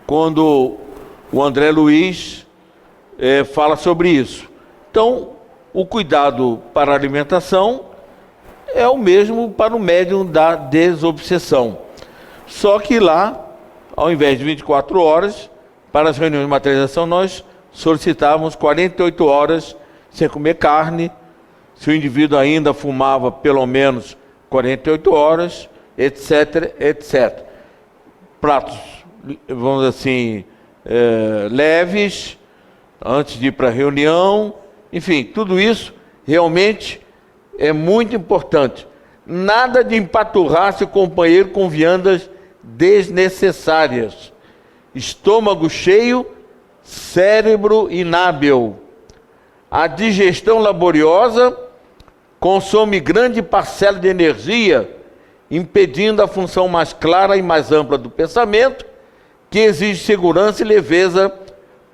S1: quando o André Luiz fala sobre isso. Então, o cuidado para a alimentação é o mesmo para o médium da desobsessão. Só que lá, ao invés de 24 horas, para as reuniões de materialização, nós solicitávamos 48 horas sem comer carne, se o indivíduo ainda fumava pelo menos 48 horas, etc, etc. Pratos, vamos dizer assim, leves, antes de ir para a reunião, enfim, tudo isso realmente é muito importante. Nada de empaturrar seu companheiro com viandas desnecessárias. Estômago cheio, cérebro inábil. A digestão laboriosa consome grande parcela de energia, impedindo a função mais clara e mais ampla do pensamento, que exige segurança e leveza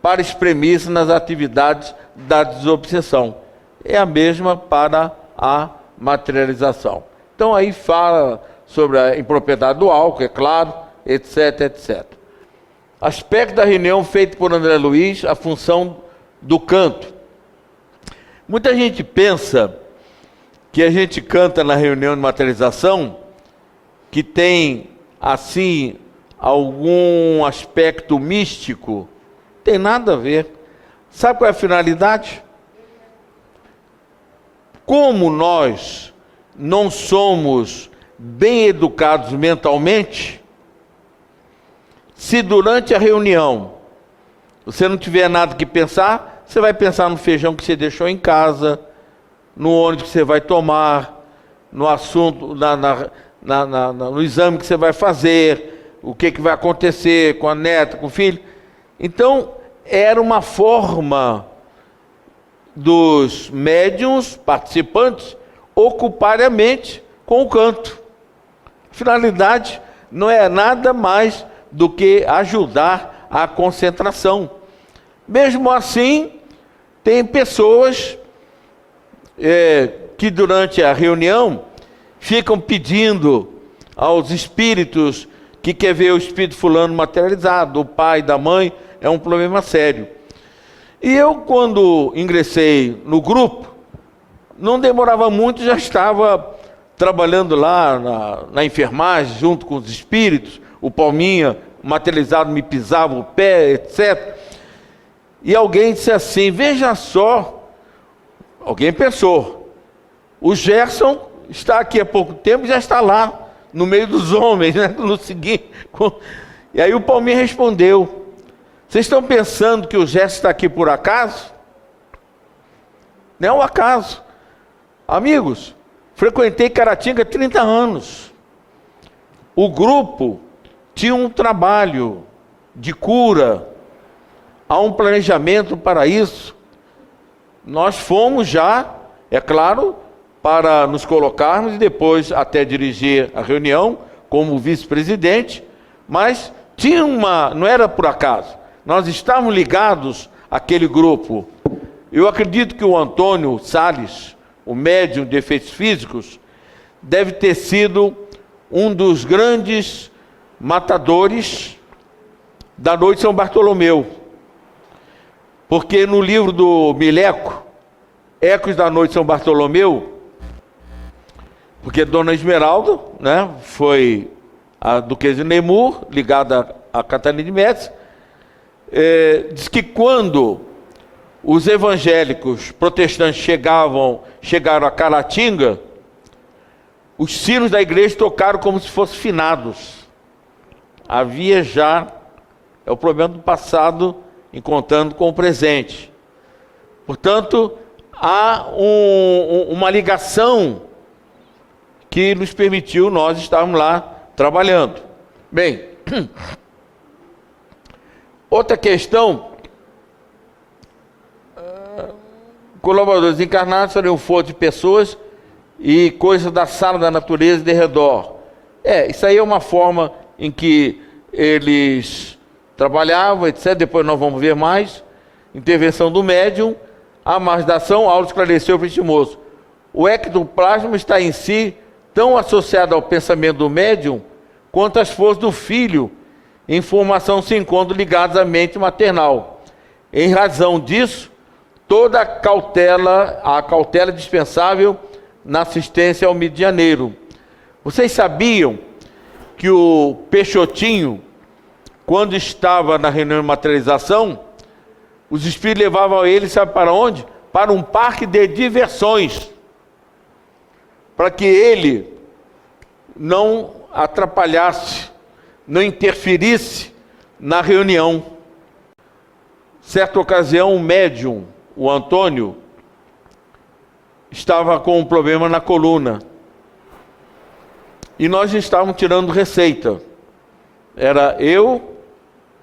S1: para exprimir-se nas atividades da desobsessão. É a mesma para a materialização. Então aí fala sobre a impropriedade do álcool, é claro, etc, etc. Aspecto da reunião feito por André Luiz, a função do canto. Muita gente pensa que a gente canta na reunião de materialização, que tem, assim, algum aspecto místico, tem nada a ver. Sabe qual é a finalidade? Como nós não somos bem educados mentalmente, se durante a reunião você não tiver nada que pensar, você vai pensar no feijão que você deixou em casa, no ônibus que você vai tomar, no assunto, no exame que você vai fazer, o que vai acontecer com a neta, com o filho. Então, era uma forma dos médiuns participantes ocuparem a mente com o canto. A finalidade não é nada mais do que ajudar a concentração. Mesmo assim, tem pessoas que durante a reunião ficam pedindo aos espíritos que quer ver o espírito fulano materializado, o pai, da mãe, é um problema sério. E eu, quando ingressei no grupo, não demorava muito, já estava trabalhando lá na enfermagem, junto com os espíritos, o Palminha, materializado, me pisava o pé, etc. E alguém disse assim, veja só, alguém pensou, o Gerson está aqui há pouco tempo e já está lá, no meio dos homens, né? No seguinte. E aí o Palminha respondeu, vocês estão pensando que o Gerson está aqui por acaso? Não é um acaso. Amigos, frequentei Caratinga há 30 anos. O grupo tinha um trabalho de cura, há um planejamento para isso. Nós fomos já, é claro, para nos colocarmos e depois até dirigir a reunião como vice-presidente, mas tinha não era por acaso, nós estávamos ligados àquele grupo. Eu acredito que o Antônio Salles, o médium de efeitos físicos, deve ter sido um dos grandes matadores da noite de São Bartolomeu, porque no livro do Mileco, Ecos da Noite de São Bartolomeu, porque Dona Esmeralda, né, foi a duquesa de Nemours, ligada a Catarina de Médici, diz que quando os evangélicos protestantes chegaram a Caratinga, os sinos da igreja tocaram como se fossem finados. Havia já, é o problema do passado, encontrando com o presente. Portanto, há uma ligação que nos permitiu nós estarmos lá trabalhando. Bem, outra questão, colaboradores encarnados seriam fonte de pessoas e coisas da sala da natureza de redor. Isso aí é uma forma em que eles trabalhavam, etc. Depois nós vamos ver mais. Intervenção do médium, a mais da ação, ao esclarecer o estimoso. O ectoplasma está em si tão associado ao pensamento do médium quanto as forças do filho em formação se encontram ligadas à mente maternal. Em razão disso, toda a cautela dispensável na assistência ao medianeiro. Vocês sabiam que o Peixotinho, quando estava na reunião de materialização, os espíritos levavam ele, sabe para onde? Para um parque de diversões, para que ele não atrapalhasse, não interferisse na reunião. Certa ocasião, um médium, o Antônio, estava com um problema na coluna. E nós estávamos tirando receita. Era eu,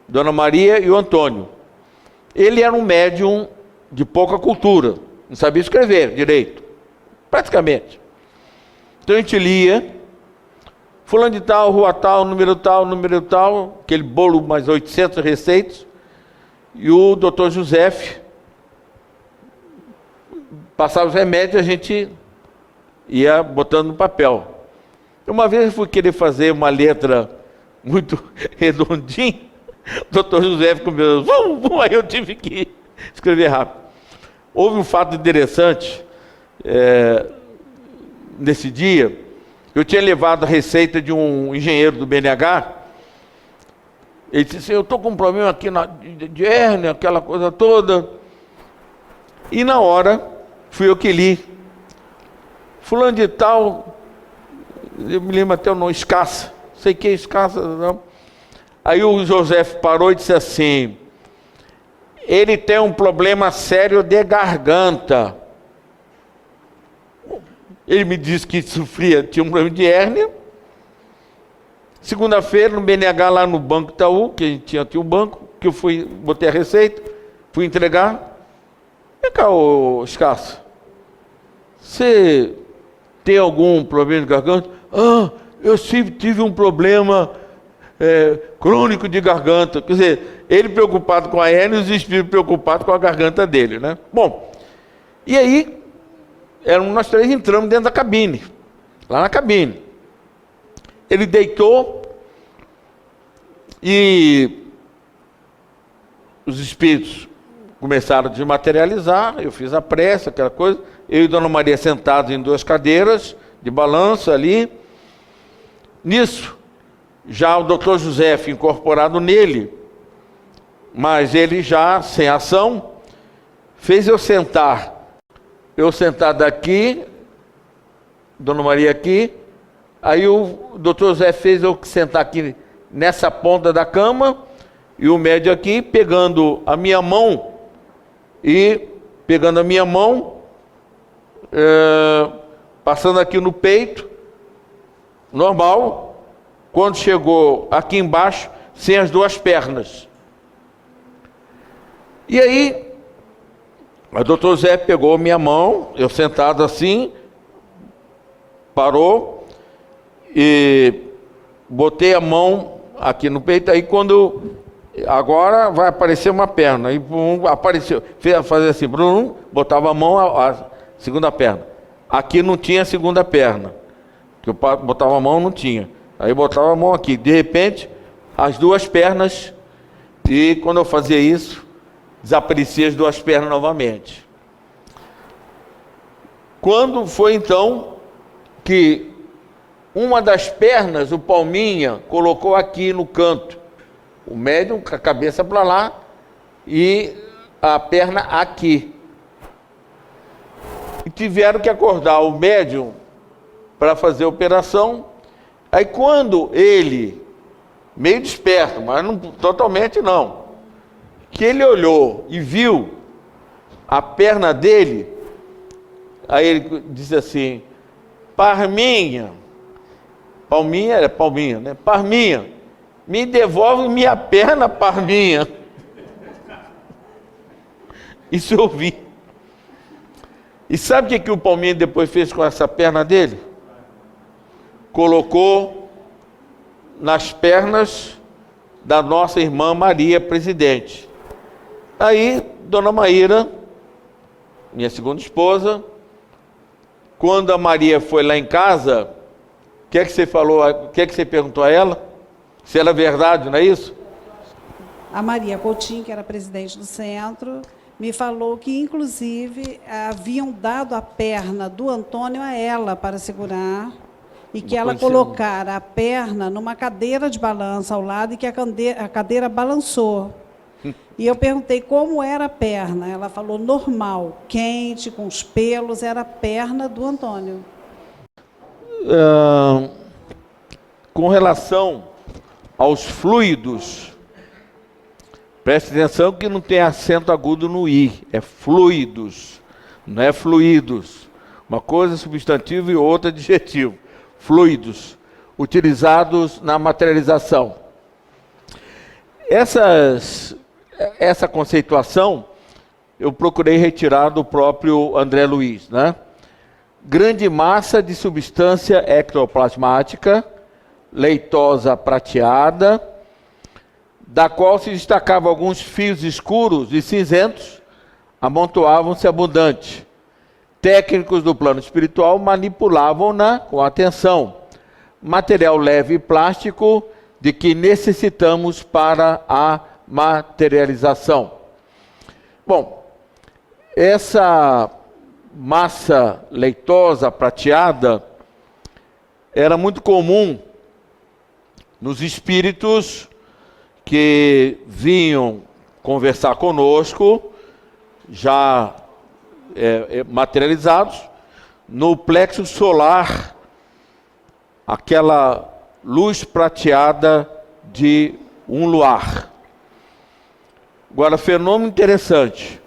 S1: Dona Maria e o Antônio. Ele era um médium de pouca cultura, não sabia escrever direito, praticamente. Então a gente lia, fulano de tal, rua tal, número tal, aquele bolo mais 800 receitas, e o doutor José passava os remédios e a gente ia botando no papel. Uma vez eu fui querer fazer uma letra muito redondinha, o doutor José começou, aí eu tive que escrever rápido. Houve um fato interessante, nesse dia, eu tinha levado a receita de um engenheiro do BNH. Ele disse assim, eu estou com um problema aqui de hérnia, aquela coisa toda. E na hora, fui eu que li. Fulano de tal, eu me lembro até o nome, Escassa. Sei que é Escassa, não. Aí o José parou e disse assim, ele tem um problema sério de garganta. Ele me disse que tinha um problema de hérnia. Segunda-feira, no BNH, lá no Banco Itaú, que a gente tinha um banco, que eu botei a receita, fui entregar. Vem cá, ô Escasso, você tem algum problema de garganta? Ah, eu sempre tive um problema crônico de garganta. Quer dizer, ele preocupado com a hérnia e os espíritos preocupados com a garganta dele, né? Bom, e aí, nós três entramos dentro da cabine, lá na cabine. Ele deitou e os espíritos começaram a desmaterializar, eu fiz a prece, aquela coisa, eu e Dona Maria sentados em 2 cadeiras de balanço ali. Nisso, já o Dr. José incorporado nele, mas ele já sem ação, fez eu sentar daqui, Dona Maria aqui. Aí o doutor José fez eu sentar aqui nessa ponta da cama, e o médium aqui pegando a minha mão, passando aqui no peito, normal, quando chegou aqui embaixo, sem as 2 pernas. E aí, o doutor José pegou minha mão, eu sentado assim, parou, e botei a mão aqui no peito. Aí agora vai aparecer uma perna, aí apareceu, fazia assim, botava a mão, a segunda perna. Aqui não tinha a segunda perna, que eu botava a mão, não tinha. Aí botava a mão aqui, de repente, as 2 pernas, e quando eu fazia isso, desaparecia as 2 pernas novamente. Quando foi então que uma das pernas, o Palminha, colocou aqui no canto, o médium com a cabeça para lá e a perna aqui. E tiveram que acordar o médium para fazer a operação. Aí quando ele, meio desperto, mas não totalmente não, que ele olhou e viu a perna dele, aí ele disse assim, Palminha era Palminha, né? Parminha, me devolve minha perna, Parminha. Isso eu vi. E sabe o que o Palminha depois fez com essa perna dele? Colocou nas pernas da nossa irmã Maria, presidente. Aí, Dona Maíra, minha segunda esposa, quando a Maria foi lá em casa, o que é que você falou? O que é que você perguntou a ela? Se era verdade, não é isso?
S3: A Maria Coutinho, que era presidente do centro, me falou que, inclusive, haviam dado a perna do Antônio a ela para segurar, e que ela colocara a perna numa cadeira de balanço ao lado, e que a cadeira balançou. E eu perguntei como era a perna. Ela falou normal, quente, com os pelos, era a perna do Antônio.
S1: Com relação aos fluidos, preste atenção que não tem acento agudo no i, é fluidos, não é fluidos. Uma coisa é substantivo e outra adjetivo. Fluidos, utilizados na materialização. Essa conceituação eu procurei retirar do próprio André Luiz, né? Grande massa de substância ectoplasmática, leitosa prateada, da qual se destacavam alguns fios escuros e cinzentos, amontoavam-se abundante. Técnicos do plano espiritual manipulavam-na com atenção. Material leve e plástico de que necessitamos para a materialização. Bom, essa massa leitosa prateada era muito comum nos espíritos que vinham conversar conosco, já materializados, no plexo solar, aquela luz prateada de um luar. Agora, fenômeno interessante.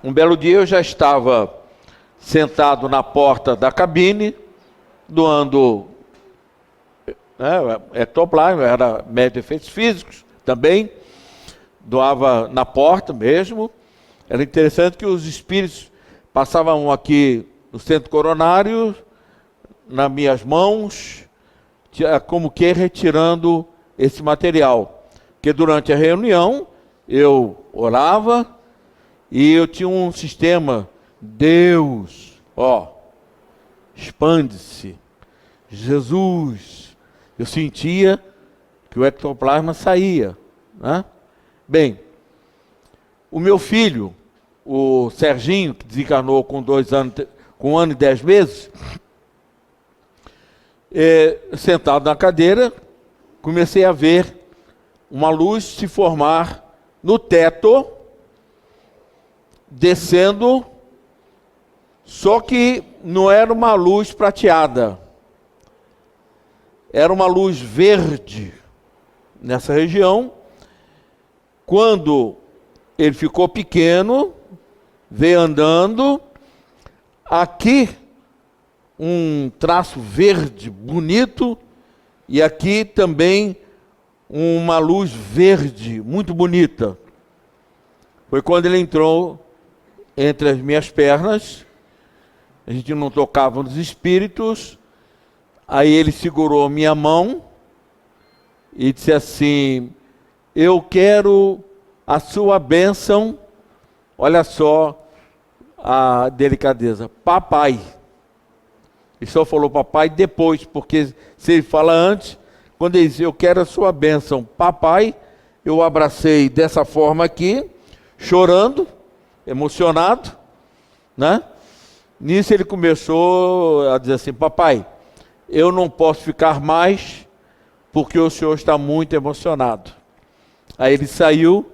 S1: Um belo dia eu já estava sentado na porta da cabine, doando ectoplasma, era médico de efeitos físicos também, doava na porta mesmo. Era interessante que os espíritos passavam aqui no centro coronário, nas minhas mãos, como que retirando esse material. Porque durante a reunião eu orava e eu tinha um sistema, Deus, expande-se, Jesus. Eu sentia que o ectoplasma saía, né? Bem, o meu filho, o Serginho, que desencarnou com 1 ano e 10 meses, sentado na cadeira, comecei a ver uma luz se formar no teto, descendo, só que não era uma luz prateada, era uma luz verde nessa região. Quando ele ficou pequeno, veio andando, aqui um traço verde bonito, e aqui também uma luz verde muito bonita. Foi quando ele entrou entre as minhas pernas, a gente não tocava nos espíritos, aí ele segurou minha mão e disse assim: eu quero a sua bênção. Olha só a delicadeza, papai. Ele só falou papai depois, porque se ele fala antes, quando ele disse eu quero a sua bênção, papai, eu abracei dessa forma aqui, chorando, emocionado, né? Nisso ele começou a dizer assim: papai, eu não posso ficar mais, porque o senhor está muito emocionado. Aí ele saiu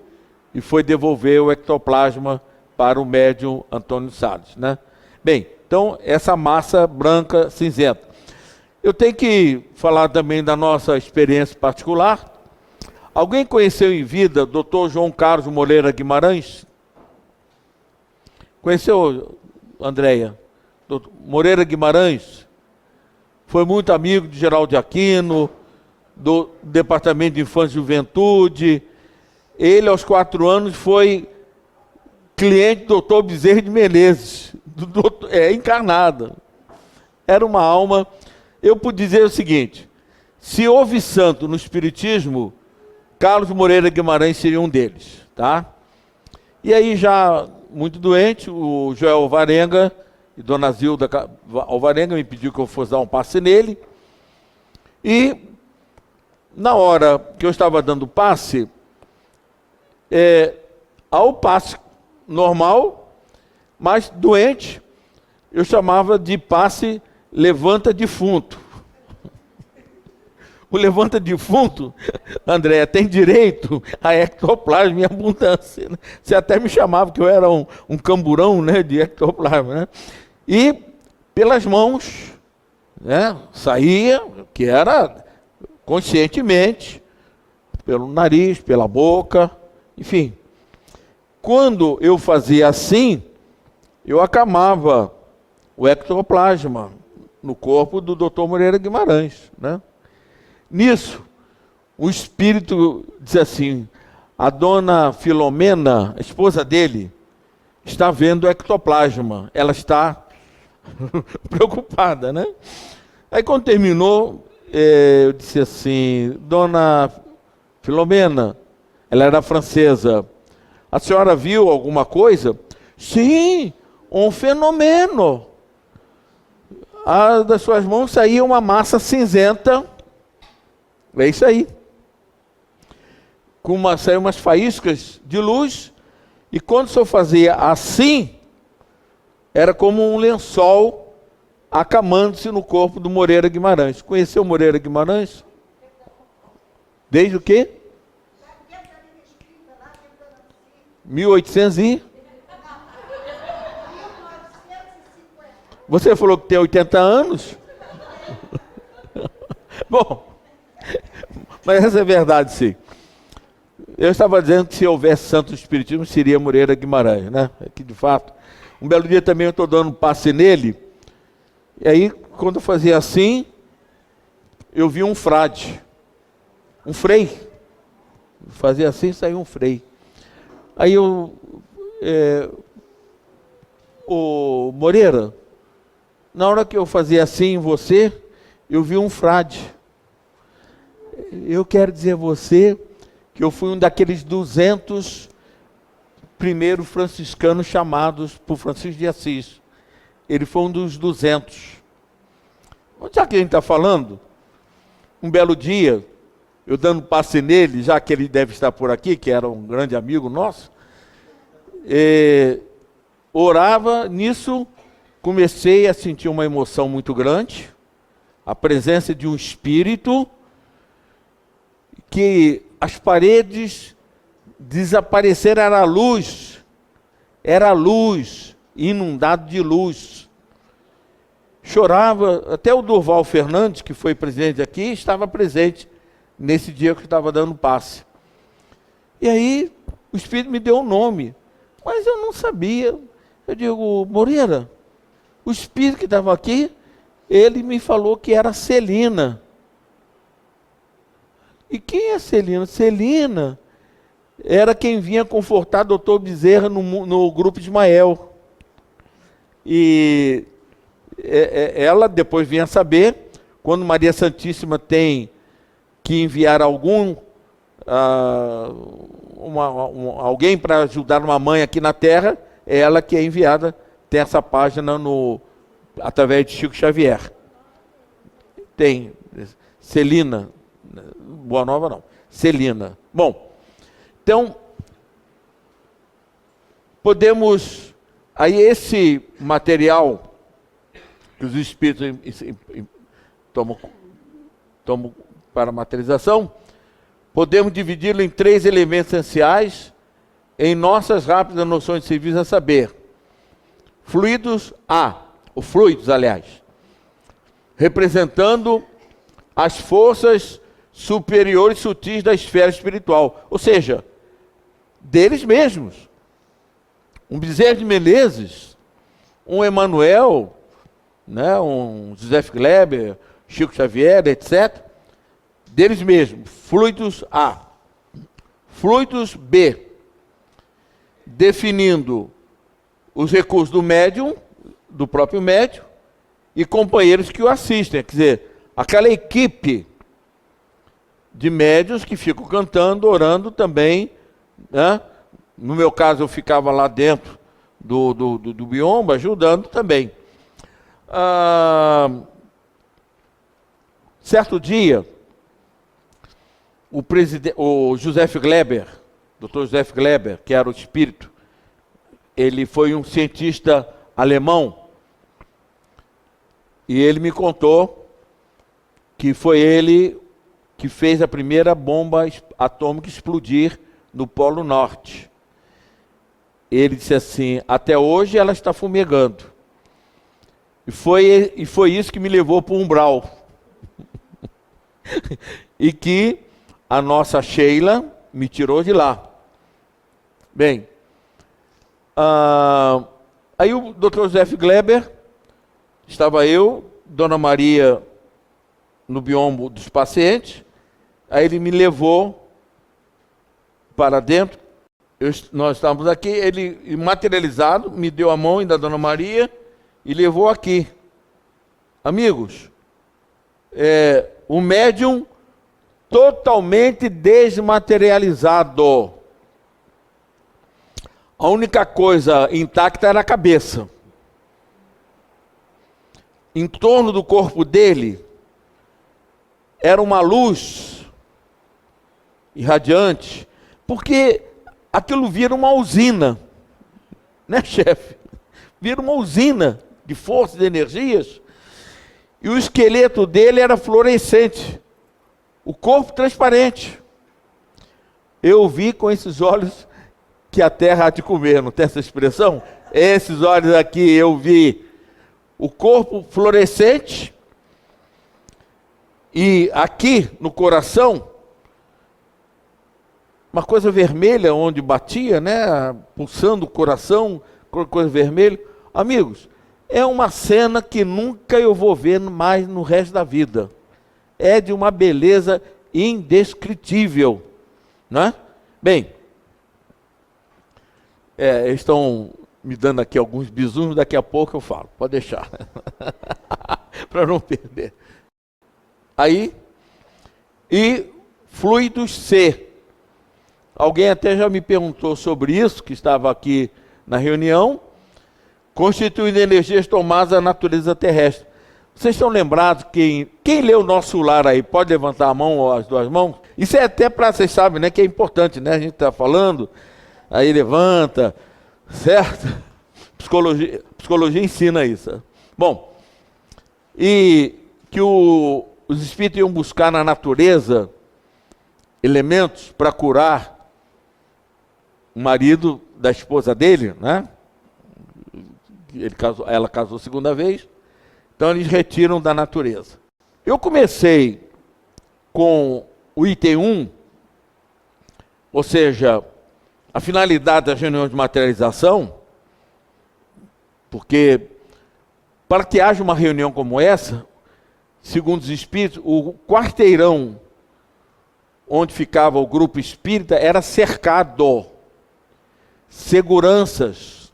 S1: e foi devolver o ectoplasma para o médium Antônio Salles, né? Bem, então essa massa branca cinzenta. Eu tenho que falar também da nossa experiência particular. Alguém conheceu em vida Dr. João Carlos Moreira Guimarães? Conheceu, Andréia? Moreira Guimarães foi muito amigo de Geraldo de Aquino, do Departamento de Infância e Juventude. Ele, aos 4 anos, foi cliente do Dr. Bezerra de Menezes, encarnado. Era uma alma. Eu pude dizer o seguinte: se houve santo no Espiritismo, Carlos Moreira Guimarães seria um deles, tá? E aí, já muito doente, o Joel Alvarenga e Dona Zilda Alvarenga me pediu que eu fosse dar um passe nele. E na hora que eu estava dando passe, ao passe normal, mas doente, eu chamava de passe levanta defunto. O levanta defunto, Andréia, tem direito a ectoplasma em abundância, né? Você até me chamava que eu era um camburão, né, de ectoplasma, né? E pelas mãos, né, saía, que era conscientemente, pelo nariz, pela boca, enfim. Quando eu fazia assim, eu acamava o ectoplasma no corpo do Dr. Moreira Guimarães, né? Nisso, o espírito diz assim: a dona Filomena, a esposa dele, está vendo o ectoplasma, ela está preocupada, né? Aí quando terminou, eu disse assim: dona Filomena, ela era francesa, a senhora viu alguma coisa? Sim, um fenômeno. Das suas mãos saía uma massa cinzenta. É isso aí. Saíam umas faíscas de luz, e quando o senhor fazia assim, era como um lençol acamando-se no corpo do Moreira Guimarães. Conheceu Moreira Guimarães? Desde o quê? 1800 e... Você falou que tem 80 anos? Bom, mas essa é verdade, sim. Eu estava dizendo que se houvesse santo espiritismo, seria Moreira Guimarães, né? Que de fato, um belo dia também eu estou dando um passe nele, e aí, quando eu fazia assim, eu vi um frade, um frei. Fazia assim, saiu um frei. Aí eu... Ô Moreira, na hora que eu fazia assim em você, eu vi um frade. Eu quero dizer a você que eu fui um daqueles 200 primeiros franciscanos chamados por Francisco de Assis. Ele foi um dos 200. Onde é que a gente está falando? Um belo dia, eu dando passe nele, já que ele deve estar por aqui, que era um grande amigo nosso, orava nisso, comecei a sentir uma emoção muito grande, a presença de um espírito, que as paredes desapareceram, era luz, inundado de luz. Chorava, até o Durval Fernandes, que foi presidente aqui, estava presente nesse dia que eu estava dando passe. E aí, o Espírito me deu um nome, mas eu não sabia. Eu digo, Moreira, o Espírito que estava aqui, ele me falou que era Celina. E quem é Celina? Celina era quem vinha confortar doutor Bezerra no grupo de Ismael. E ela depois vinha saber, quando Maria Santíssima tem que enviar alguém para ajudar uma mãe aqui na Terra, é ela que é enviada. Tem essa página através de Chico Xavier. Tem Celina, Boa Nova não, Celina. Bom, então, podemos, aí esse material que os espíritos tomam para materialização, podemos dividi-lo em 3 elementos essenciais em nossas rápidas noções de serviço, a saber, fluidos, aliás, representando as forças superiores sutis da esfera espiritual, ou seja, deles mesmos. Um Bezerra de Menezes, um Emmanuel, né, um José Kleber, Chico Xavier, etc., deles mesmos, fluidos A. Fluidos B, definindo os recursos do médium, do próprio médium, e companheiros que o assistem, quer dizer, aquela equipe de médiuns que ficam cantando, orando também, né? No meu caso eu ficava lá dentro do biombo, ajudando também. Certo dia, o José Kleber, Dr. José Kleber, que era o espírito, ele foi um cientista alemão, e ele me contou que foi ele que fez a primeira bomba atômica explodir no Polo Norte. Ele disse assim, até hoje ela está fumegando. E foi isso que me levou para o umbral. E que a nossa Sheila me tirou de lá. Bem, aí o Dr. José Kleber, estava eu, Dona Maria, no biombo dos pacientes, aí ele me levou para dentro, nós estávamos aqui, ele materializado, me deu a mão da Dona Maria e levou aqui. Amigos, o médium totalmente desmaterializado. A única coisa intacta era a cabeça. Em torno do corpo dele era uma luz irradiante, porque aquilo vira uma usina, né, chefe? Vira uma usina de forças, de energias, e o esqueleto dele era fluorescente, o corpo transparente. Eu vi com esses olhos que a terra há de comer, não tem essa expressão? Esses olhos aqui eu vi o corpo fluorescente e aqui no coração uma coisa vermelha onde batia, né, pulsando o coração, coisa vermelha. Amigos, é uma cena que nunca eu vou ver mais no resto da vida. É de uma beleza indescritível, né? Bem, estão me dando aqui alguns bisus, daqui a pouco eu falo, pode deixar, para não perder. Aí, e fluidos C. Alguém até já me perguntou sobre isso, que estava aqui na reunião, constituindo energias tomadas da natureza terrestre. Vocês estão lembrados que quem lê o Nosso Lar aí, pode levantar a mão ou as duas mãos? Isso é até para, vocês sabem, né, que é importante, né? A gente está falando, aí levanta, certo? Psicologia ensina isso. Bom, e que os espíritos iam buscar na natureza elementos para curar o marido da esposa dele, né? Ela casou segunda vez, então eles retiram da natureza. Eu comecei com o item 1, ou seja, a finalidade das reuniões de materialização, porque para que haja uma reunião como essa, segundo os espíritos, o quarteirão onde ficava o grupo espírita era cercado, seguranças,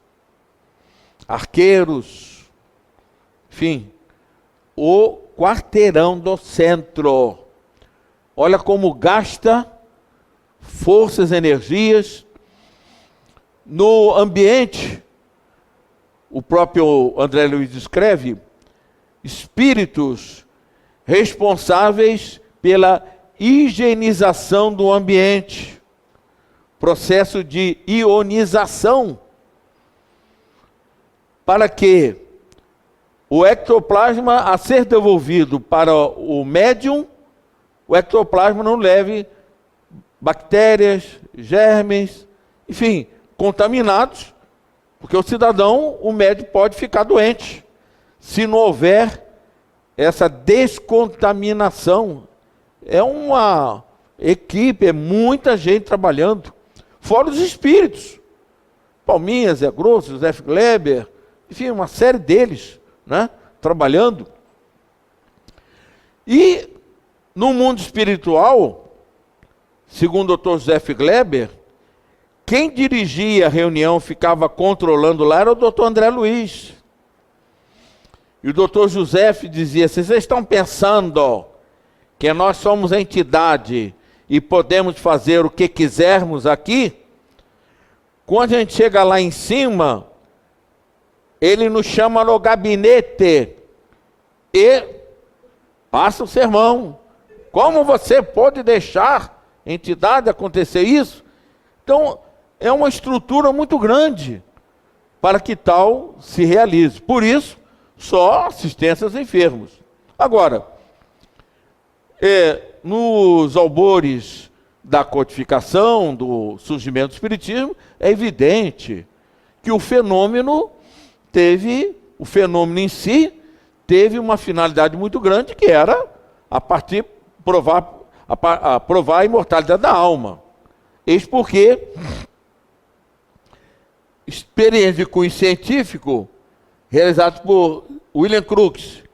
S1: arqueiros, enfim, o quarteirão do centro. Olha como gasta forças, energias. No ambiente, o próprio André Luiz descreve, espíritos responsáveis pela higienização do ambiente, processo de ionização, para que o ectoplasma a ser devolvido para o médium, o ectoplasma não leve bactérias, germes, enfim, contaminados, porque o cidadão, o médium pode ficar doente, se não houver essa descontaminação. É uma equipe, é muita gente trabalhando, fora os espíritos, Palminha, Zé Grosso, José Gleber, enfim, uma série deles, né, trabalhando. E no mundo espiritual, segundo o Dr. José Gleber, quem dirigia a reunião, ficava controlando lá, era o Dr. André Luiz. E o Dr. José dizia, vocês estão pensando que nós somos entidade e podemos fazer o que quisermos aqui? Quando a gente chega lá em cima, ele nos chama no gabinete e passa o sermão. Como você pode deixar entidade acontecer isso? Então, é uma estrutura muito grande para que tal se realize. Por isso, só assistência aos enfermos. Agora, nos albores da codificação, do surgimento do espiritismo, é evidente que o fenômeno em si, teve uma finalidade muito grande, que era provar a imortalidade da alma. Eis porque experiência de cunho científico, realizado por William Crookes,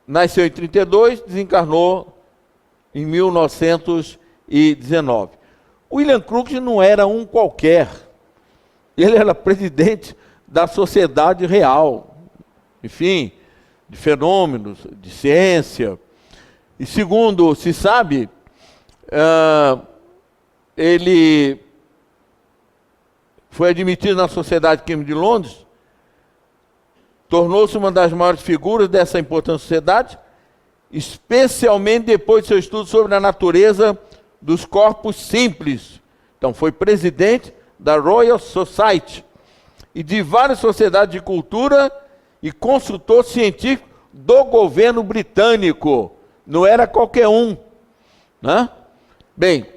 S1: nasceu em 32, desencarnou em 1919. William Crookes não era um qualquer, ele era presidente da Sociedade Real, enfim, de fenômenos, de ciência. E segundo se sabe, ele foi admitido na Sociedade Química de Londres, tornou-se uma das maiores figuras dessa importante sociedade, especialmente depois de seu estudo sobre a natureza dos corpos simples. Então, foi presidente da Royal Society e de várias sociedades de cultura e consultor científico do governo britânico, não era qualquer um, né? Bem,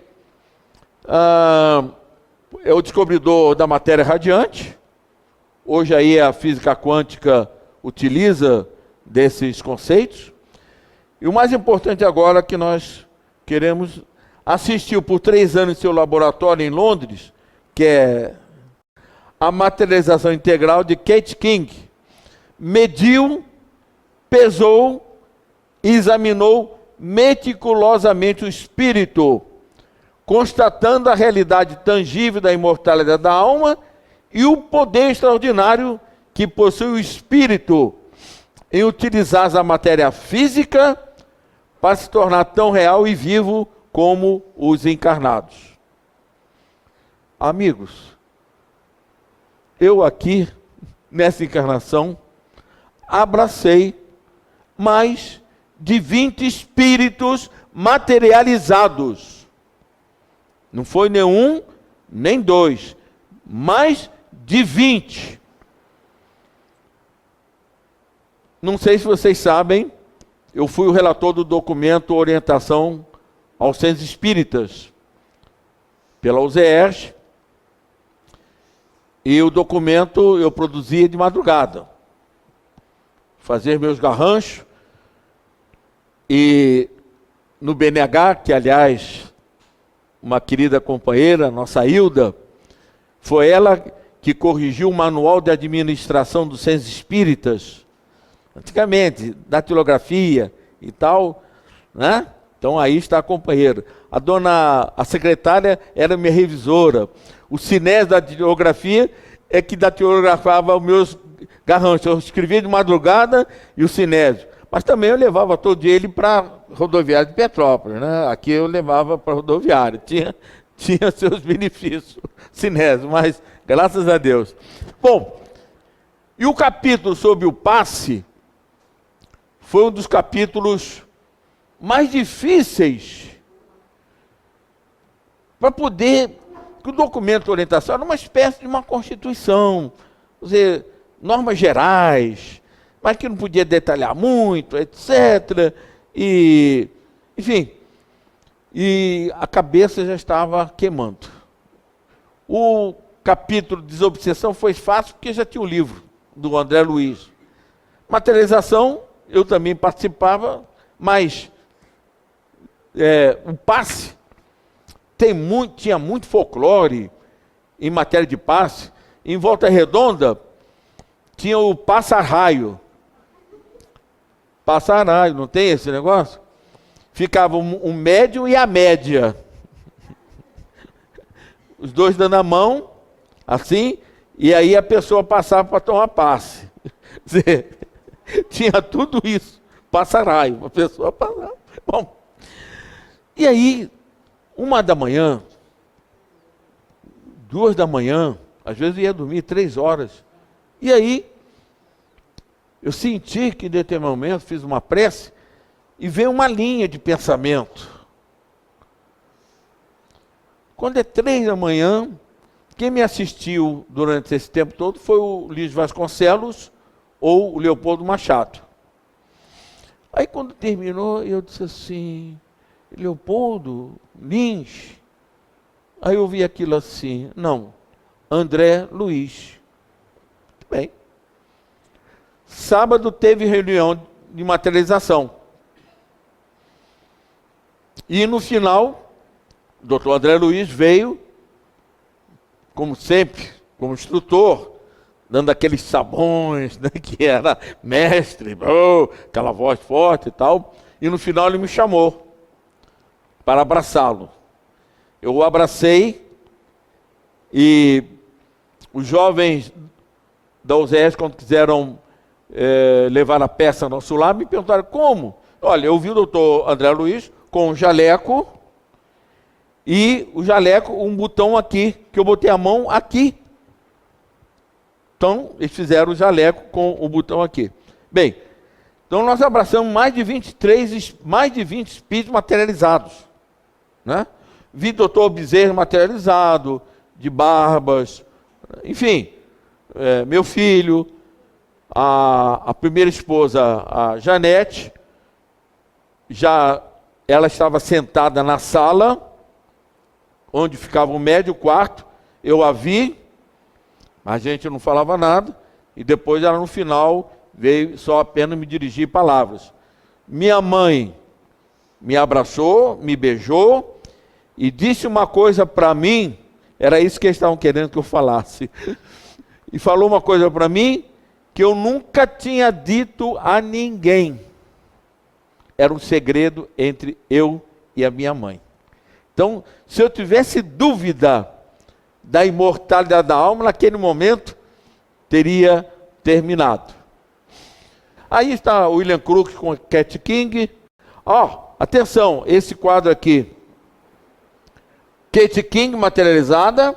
S1: é o descobridor da matéria radiante. Hoje aí a física quântica utiliza desses conceitos. E o mais importante agora é que nós queremos assistir por 3 anos em seu laboratório em Londres, que é a materialização integral de Kate King. Mediu, pesou e examinou meticulosamente o espírito, constatando a realidade tangível da imortalidade da alma e o poder extraordinário que possui o espírito em utilizar a matéria física para se tornar tão real e vivo como os encarnados. Amigos, eu aqui, nessa encarnação, abracei mais de 20 espíritos materializados. Não foi nenhum, nem 2, mais de 20. Não sei se vocês sabem, eu fui o relator do documento Orientação aos Centros Espíritas, pela UZERJ, e o documento eu produzia de madrugada. Fazer meus garranchos, e no BNH, que aliás, uma querida companheira, nossa Hilda, foi ela que corrigiu o manual de administração dos centros espíritas, antigamente, datilografia e tal, né? Então aí está a companheira. A secretária era minha revisora. O Sinésio da datilografia é que datilografava os meus garranchos. Eu escrevia de madrugada e o Sinésio. Mas também eu levava todo dia ele para a rodoviária de Petrópolis, né? Aqui eu levava para a rodoviária. Tinha seus benefícios, Sinésio, mas graças a Deus. Bom, e o capítulo sobre o passe foi um dos capítulos mais difíceis para poder, que o documento de orientação era uma espécie de uma constituição, quer dizer, normas gerais, mas que não podia detalhar muito, etc. E, enfim, e a cabeça já estava queimando. O capítulo de desobsessão foi fácil porque já tinha o livro do André Luiz. Materialização, eu também participava, mas o passe tinha muito folclore em matéria de passe. Em Volta Redonda tinha o passa-raio. Passa-raio, não tem esse negócio? Ficava um médium e a média. Os dois dando a mão, assim, e aí a pessoa passava para tomar passe. Quer dizer, tinha tudo isso. Passa-raio, a pessoa passava. Bom, e aí, 1 da manhã, 2 da manhã, às vezes eu ia dormir 3 horas. E aí, eu senti que em determinado momento, fiz uma prece, e veio uma linha de pensamento. Quando é 3 da manhã, quem me assistiu durante esse tempo todo foi o Luiz Vasconcelos ou o Leopoldo Machado. Aí quando terminou, eu disse assim, Leopoldo, Lins. Aí eu vi aquilo assim, não, André Luiz. Muito bem. Sábado teve reunião de materialização. E no final, o doutor André Luiz veio, como sempre, como instrutor, dando aqueles sabões, né, que era mestre, aquela voz forte e tal. E no final ele me chamou para abraçá-lo. Eu o abracei e os jovens da UZS, quando quiseram levar a peça ao nosso lar, me perguntaram como. Olha, eu vi o doutor André Luiz com um jaleco e o jaleco, um botão aqui, que eu botei a mão aqui. Então, eles fizeram o jaleco com o botão aqui. Bem, então nós abraçamos mais de 20 espíritos materializados, né? Vi doutor Bezerra materializado, de Barbas, enfim, meu filho, a primeira esposa, a Janete, ela estava sentada na sala, onde ficava o médio quarto, eu a vi, a gente não falava nada, e depois ela no final veio só apenas me dirigir palavras. Minha mãe me abraçou, me beijou, e disse uma coisa para mim, era isso que eles estavam querendo que eu falasse, e falou uma coisa para mim, que eu nunca tinha dito a ninguém. Era um segredo entre eu e a minha mãe. Então, se eu tivesse dúvida da imortalidade da alma, naquele momento, teria terminado. Aí está William Crookes com Cat King. Atenção, esse quadro aqui. Cat King materializada,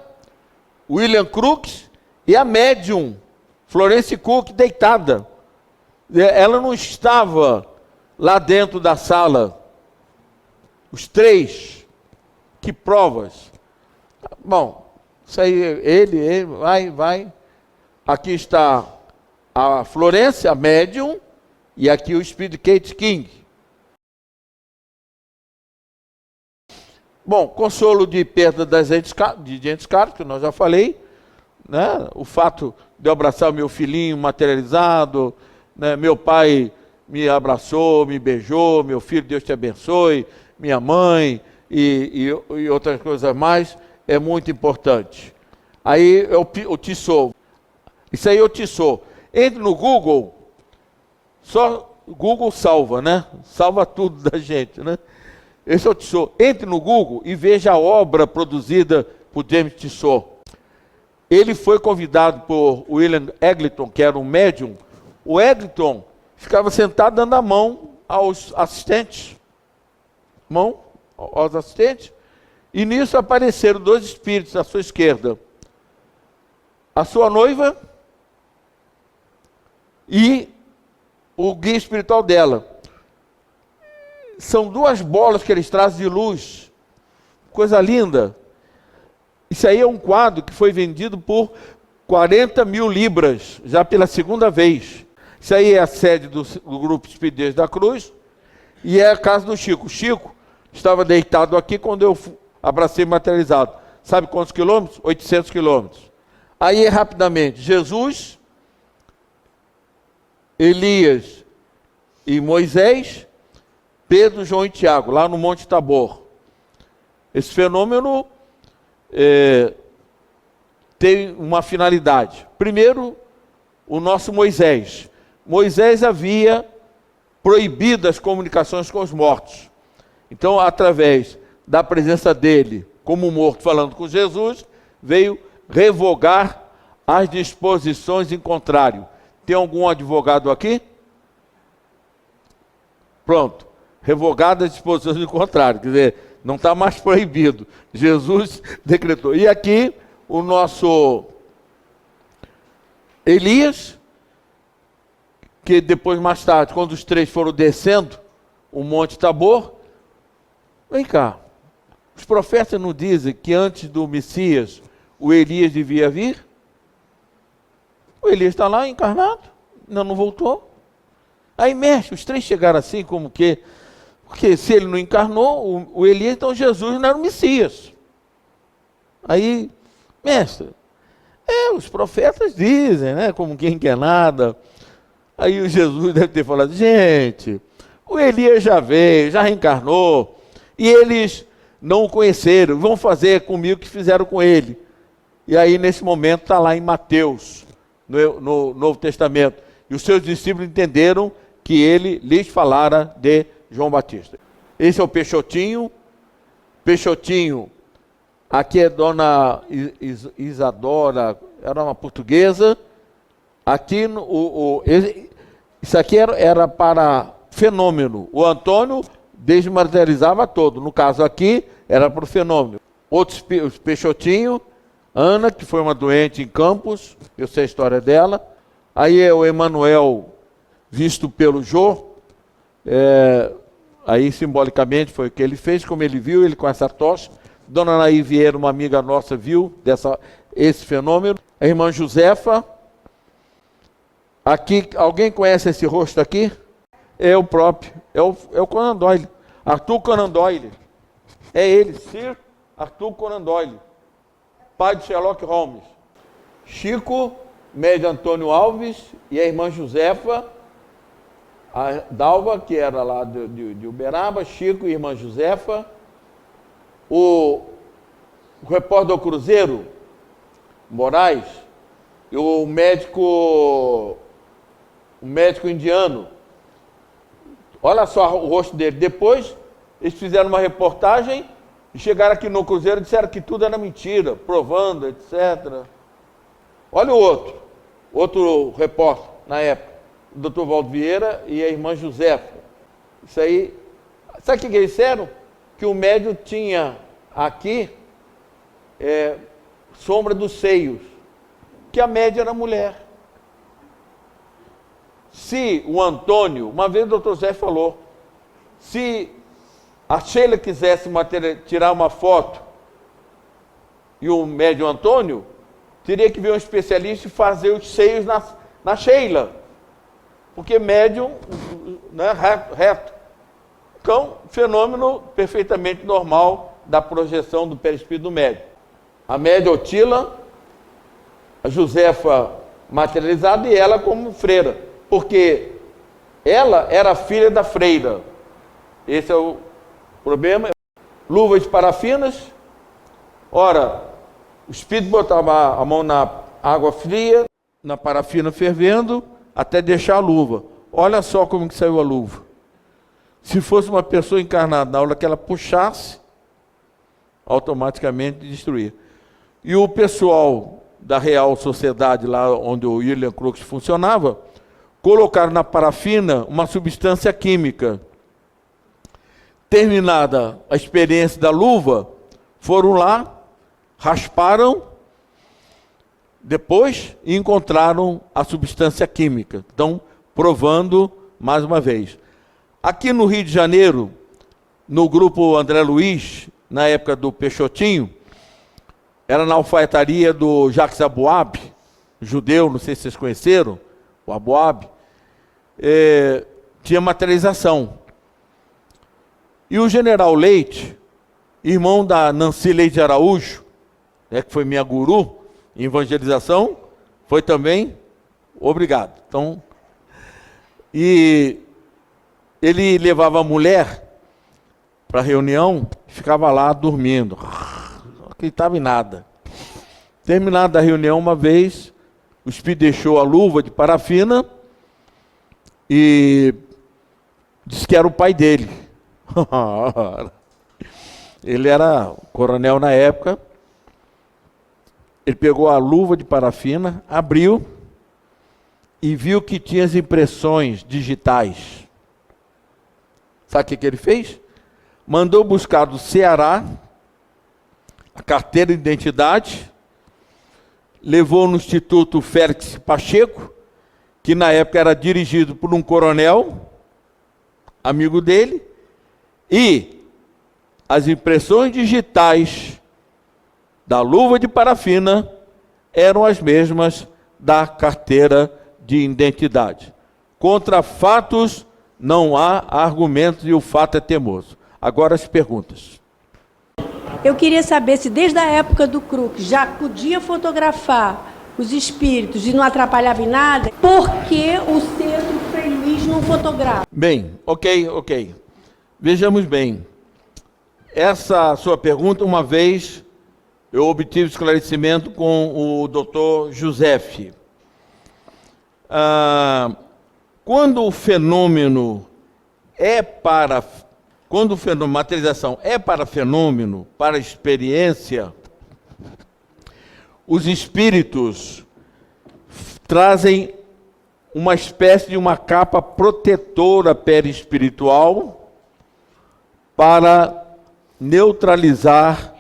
S1: William Crookes e a médium Florence Cook deitada. Ela não estava lá dentro da sala. Os três. Que provas? Bom, isso aí, ele vai. Aqui está a Florence, a médium, e aqui o espírito Cat King. Bom, consolo de perda de entes caros, que nós já falei, né? O fato de eu abraçar o meu filhinho materializado, né? Meu pai me abraçou, me beijou, meu filho, Deus te abençoe, minha mãe e outras coisas mais, é muito importante. Aí o Tissot, isso aí é o Tissot. Entre no Google, só o Google salva, né? Salva tudo da gente, né? Esse é o Tissot. Entre no Google e veja a obra produzida por James Tissot. Ele foi convidado por William Eglinton, que era um médium. O Eglinton ficava sentado dando a mão aos assistentes. E nisso apareceram dois espíritos à sua esquerda. A sua noiva e o guia espiritual dela. São duas bolas que eles trazem de luz. Coisa linda. Isso aí é um quadro que foi vendido por 40 mil libras, já pela segunda vez. Isso aí é a sede do Grupo Espírita da Cruz e é a casa do Chico. O Chico estava deitado aqui quando eu abracei materializado. Sabe quantos quilômetros? 800 quilômetros. Aí, rapidamente, Jesus, Elias e Moisés, Pedro, João e Tiago, lá no Monte Tabor. Esse fenômeno tem uma finalidade. Primeiro, o nosso Moisés. Moisés havia proibido as comunicações com os mortos. Então, através da presença dele, como morto falando com Jesus, veio revogar as disposições em contrário. Tem algum advogado aqui? Pronto. Revogado as disposições em contrário. Quer dizer, não está mais proibido. Jesus decretou. E aqui, o nosso Elias, que depois, mais tarde, quando os três foram descendo o Monte Tabor, vem cá, os profetas não dizem que antes do Messias, o Elias devia vir? O Elias está lá encarnado, ainda não voltou. Aí, mestre, os três chegaram assim, como que, porque se ele não encarnou, o Elias, então Jesus não era o Messias. Aí, mestre, os profetas dizem, né, como quem quer nada. Aí o Jesus deve ter falado, gente, o Elias já veio, já reencarnou, e eles não o conheceram, vão fazer comigo o que fizeram com ele. E aí, nesse momento, está lá em Mateus, no Novo Testamento. E os seus discípulos entenderam que ele lhes falara de João Batista. Esse é o Peixotinho. Peixotinho, aqui é Dona Isadora, era uma portuguesa. Aqui, isso aqui era para fenômeno. O Antônio desmaterializava todo. No caso aqui, era para o fenômeno. Outros Peixotinho, Ana, que foi uma doente em Campos, eu sei a história dela. Aí é o Emanuel, visto pelo Jô. Aí simbolicamente foi o que ele fez, como ele viu, ele com essa tosse. Dona Naí Vieira, uma amiga nossa, viu esse fenômeno. A irmã Josefa, Aqui, alguém conhece esse rosto aqui? É o próprio, é o Conan Doyle. Arthur Conan Doyle. É ele, Sir Arthur Conan Doyle, pai de Sherlock Holmes. Chico, médio Antônio Alves e a irmã Josefa, a Dalva, que era lá de Uberaba, Chico e irmã Josefa. O repórter do Cruzeiro, Moraes, e o médico indiano. Olha só o rosto dele. Depois, eles fizeram uma reportagem e chegaram aqui no Cruzeiro e disseram que tudo era mentira, provando, etc. Olha o outro repórter, na época, o doutor Valdo Vieira e a irmã Josefa. Isso aí, sabe o que eles disseram? Que o médium tinha aqui sombra dos seios, que a média era mulher. Se o Antônio, uma vez o doutor Zé falou, se a Sheila quisesse tirar uma foto e o médium Antônio, teria que vir um especialista e fazer os seios na Sheila, porque médium, né, reto. Então, fenômeno perfeitamente normal da projeção do perispírito do médium. A média Otila, a Josefa materializada e ela como freira, porque ela era filha da freira. Esse é o problema. Luvas de parafinas. Ora, o espírito botava a mão na água fria, na parafina fervendo, até deixar a luva. Olha só como que saiu a luva. Se fosse uma pessoa encarnada, na hora que ela puxasse, automaticamente destruía. E o pessoal da Real Sociedade, lá onde o William Crookes funcionava, colocaram na parafina uma substância química. Terminada a experiência da luva, foram lá, rasparam, depois e encontraram a substância química. Então, provando mais uma vez. Aqui no Rio de Janeiro, no grupo André Luiz, na época do Peixotinho, era na alfaiataria do Jacques Abouab, judeu, não sei se vocês conheceram, o Abouab, tinha materialização. E o general Leite, irmão da Nancy Leite Araújo, que foi minha guru em evangelização, foi também obrigado. Então, e ele levava a mulher para a reunião, ficava lá dormindo, não acreditava em nada. Terminada a reunião, uma vez, o espírito deixou a luva de parafina e disse que era o pai dele. Ele era coronel na época. Ele pegou a luva de parafina, abriu e viu que tinha as impressões digitais. Sabe o que ele fez? Mandou buscar do Ceará a carteira de identidade, levou no Instituto Félix Pacheco, que na época era dirigido por um coronel, amigo dele, e as impressões digitais da luva de parafina eram as mesmas da carteira de identidade. Contra fatos não há argumentos e o fato é teimoso. Agora as perguntas.
S5: Eu queria saber se desde a época do Crookes já podia fotografar os espíritos e não atrapalhava em nada, por que o centro Frei Luiz não fotografa?
S1: Bem, ok. Vejamos bem. Essa sua pergunta, uma vez, eu obtive esclarecimento com o doutor Josef. Quando o fenômeno materialização é para fenômeno, para experiência, os espíritos trazem uma espécie de uma capa protetora perispiritual para neutralizar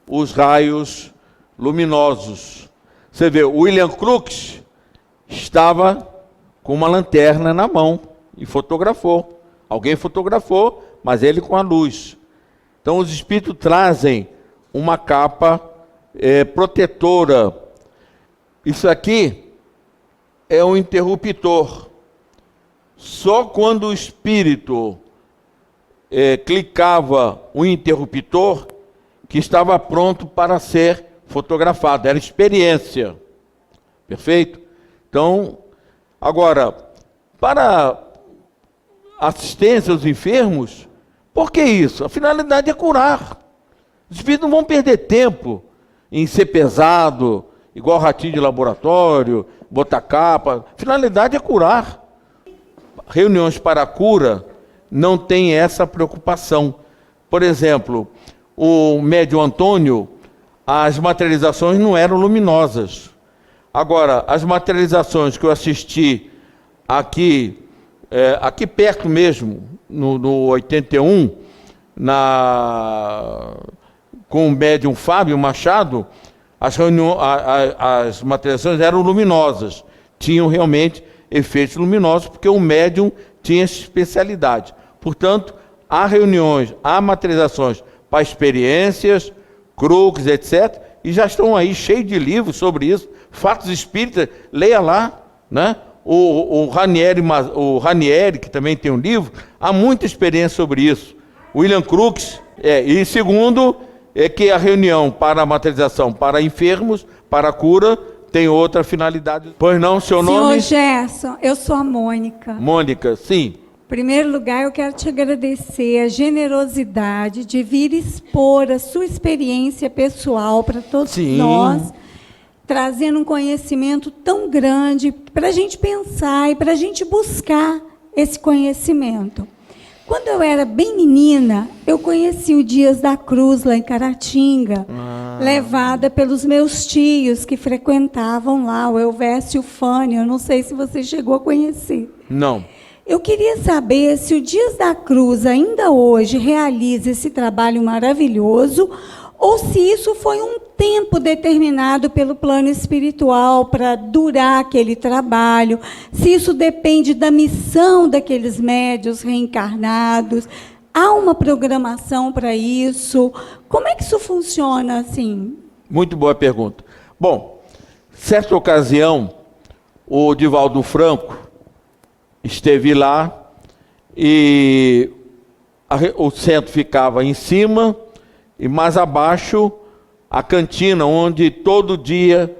S1: os raios luminosos. Você vê, o William Crookes estava com uma lanterna na mão e fotografou. Alguém fotografou, mas ele com a luz. Então os espíritos trazem uma capa protetora. Isso aqui é um interruptor. Só quando o espírito clicava o interruptor que estava pronto para ser fotografado. Era experiência. Perfeito? Então, agora, para assistência aos enfermos, por que isso? A finalidade é curar. Os espíritos não vão perder tempo em ser pesado, igual ratinho de laboratório, botar capa. A finalidade é curar. Reuniões para a cura não tem essa preocupação. Por exemplo, o médium Antônio, as materializações não eram luminosas. Agora, as materializações que eu assisti aqui perto mesmo, no 81, com o médium Fábio Machado, as materializações eram luminosas, tinham realmente efeitos luminosos, porque o médium tinha essa especialidade. Portanto, há reuniões, há materializações para experiências, crux, etc., e já estão aí cheios de livros sobre isso, fatos espíritas, leia lá, né? O Ranieri, que também tem um livro, há muita experiência sobre isso. William Crookes, e segundo, é que a reunião para a materialização para enfermos, para a cura, tem outra finalidade. Pois não, seu nome?
S6: Senhor Gerson, eu sou a Mônica.
S1: Mônica, sim.
S6: Em primeiro lugar, eu quero te agradecer a generosidade de vir expor a sua experiência pessoal para todos nós, trazendo um conhecimento tão grande para a gente pensar e para a gente buscar esse conhecimento. Quando eu era bem menina, eu conheci o Dias da Cruz, lá em Caratinga, levada pelos meus tios que frequentavam lá, o Elvésio e o Fânio. Eu não sei se você chegou a conhecer.
S1: Não.
S6: Eu queria saber se o Dias da Cruz ainda hoje realiza esse trabalho maravilhoso ou se isso foi um tempo determinado pelo plano espiritual para durar aquele trabalho, se isso depende da missão daqueles médiuns reencarnados. Há uma programação para isso? Como é que isso funciona assim?
S1: Muito boa pergunta. Bom, certa ocasião, o Divaldo Franco esteve lá e o centro ficava em cima e mais abaixo a cantina, onde todo dia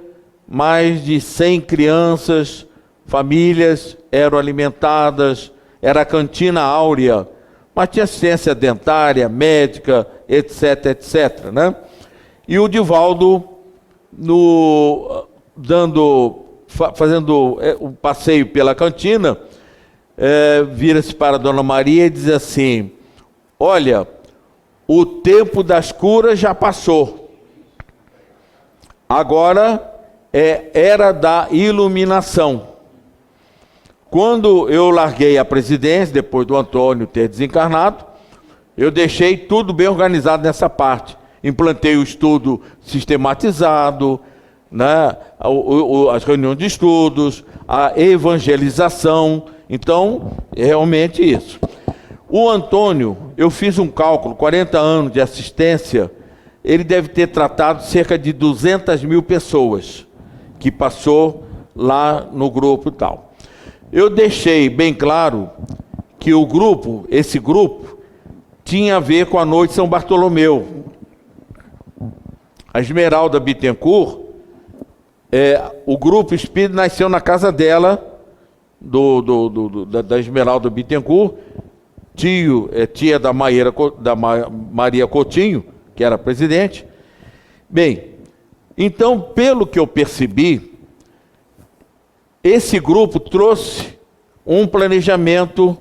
S1: mais de 100 crianças, famílias eram alimentadas. Era a cantina áurea, mas tinha assistência dentária, médica, etc, etc, né? E o Divaldo, fazendo o passeio pela cantina, vira-se para a Dona Maria e diz assim: olha, o tempo das curas já passou. Agora é era da iluminação. Quando eu larguei a presidência, depois do Antônio ter desencarnado, eu deixei tudo bem organizado nessa parte. Implantei o estudo sistematizado, né? As reuniões de estudos, a evangelização. Então, é realmente isso. O Antônio, eu fiz um cálculo, 40 anos de assistência, ele deve ter tratado cerca de 200 mil pessoas, que passou lá no grupo e tal. Eu deixei bem claro que esse grupo, tinha a ver com a noite de São Bartolomeu. A Esmeralda Bittencourt, o grupo espírita nasceu na casa dela, da Esmeralda Bittencourt, tia da Maria Coutinho, que era presidente. Bem, então, pelo que eu percebi, esse grupo trouxe um planejamento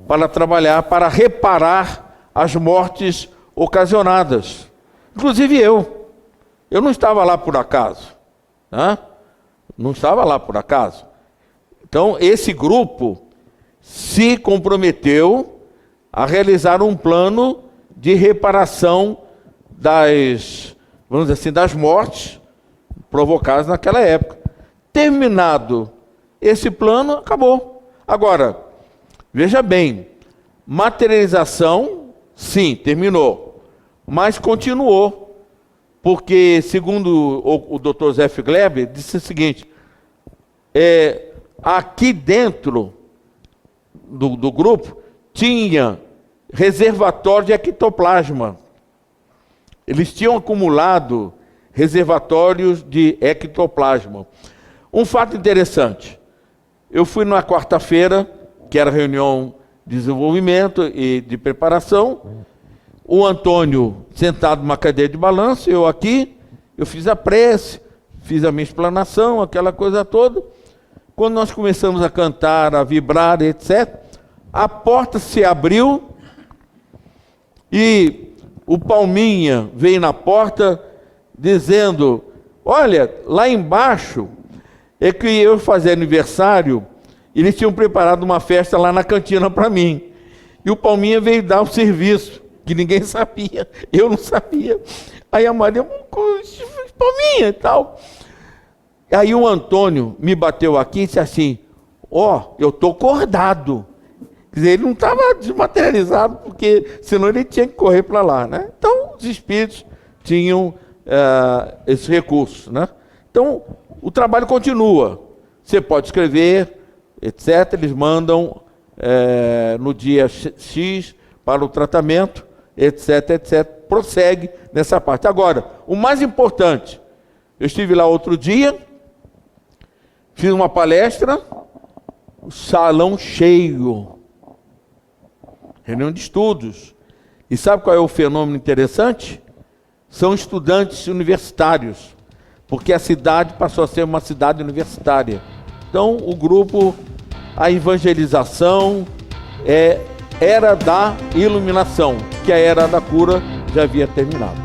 S1: para trabalhar, para reparar as mortes ocasionadas. Inclusive eu não estava lá por acaso, né? Não estava lá por acaso. Então, esse grupo se comprometeu a realizar um plano de reparação vamos dizer assim, das mortes provocadas naquela época. Terminado esse plano, acabou. Agora, veja bem, materialização, sim, terminou, mas continuou, porque, segundo o Dr. Zé Gleber, disse o seguinte: aqui dentro do grupo tinha reservatório de ectoplasma. Eles tinham acumulado reservatórios de ectoplasma. Um fato interessante, eu fui na quarta-feira, que era reunião de desenvolvimento e de preparação, o Antônio sentado numa cadeira de balanço, eu aqui, eu fiz a prece, fiz a minha explanação, aquela coisa toda. Quando nós começamos a cantar, a vibrar, etc., a porta se abriu e o Palminha veio na porta dizendo: olha, lá embaixo é que eu fazer aniversário, eles tinham preparado uma festa lá na cantina para mim. E o Palminha veio dar o serviço, que ninguém sabia, eu não sabia. Aí a Maria, Palminha e tal. Aí o Antônio me bateu aqui e disse assim: ó, eu estou acordado. Quer dizer, ele não estava desmaterializado, porque senão ele tinha que correr para lá, né? Então, os espíritos tinham esse recurso, né? Então, o trabalho continua. Você pode escrever, etc. Eles mandam no dia X para o tratamento, etc, etc. Prossegue nessa parte. Agora, o mais importante, eu estive lá outro dia, fiz uma palestra, o salão cheio, reunião de estudos. E sabe qual é o fenômeno interessante? São estudantes universitários, porque a cidade passou a ser uma cidade universitária. Então, o grupo, a evangelização, era da iluminação, que a era da cura já havia terminado.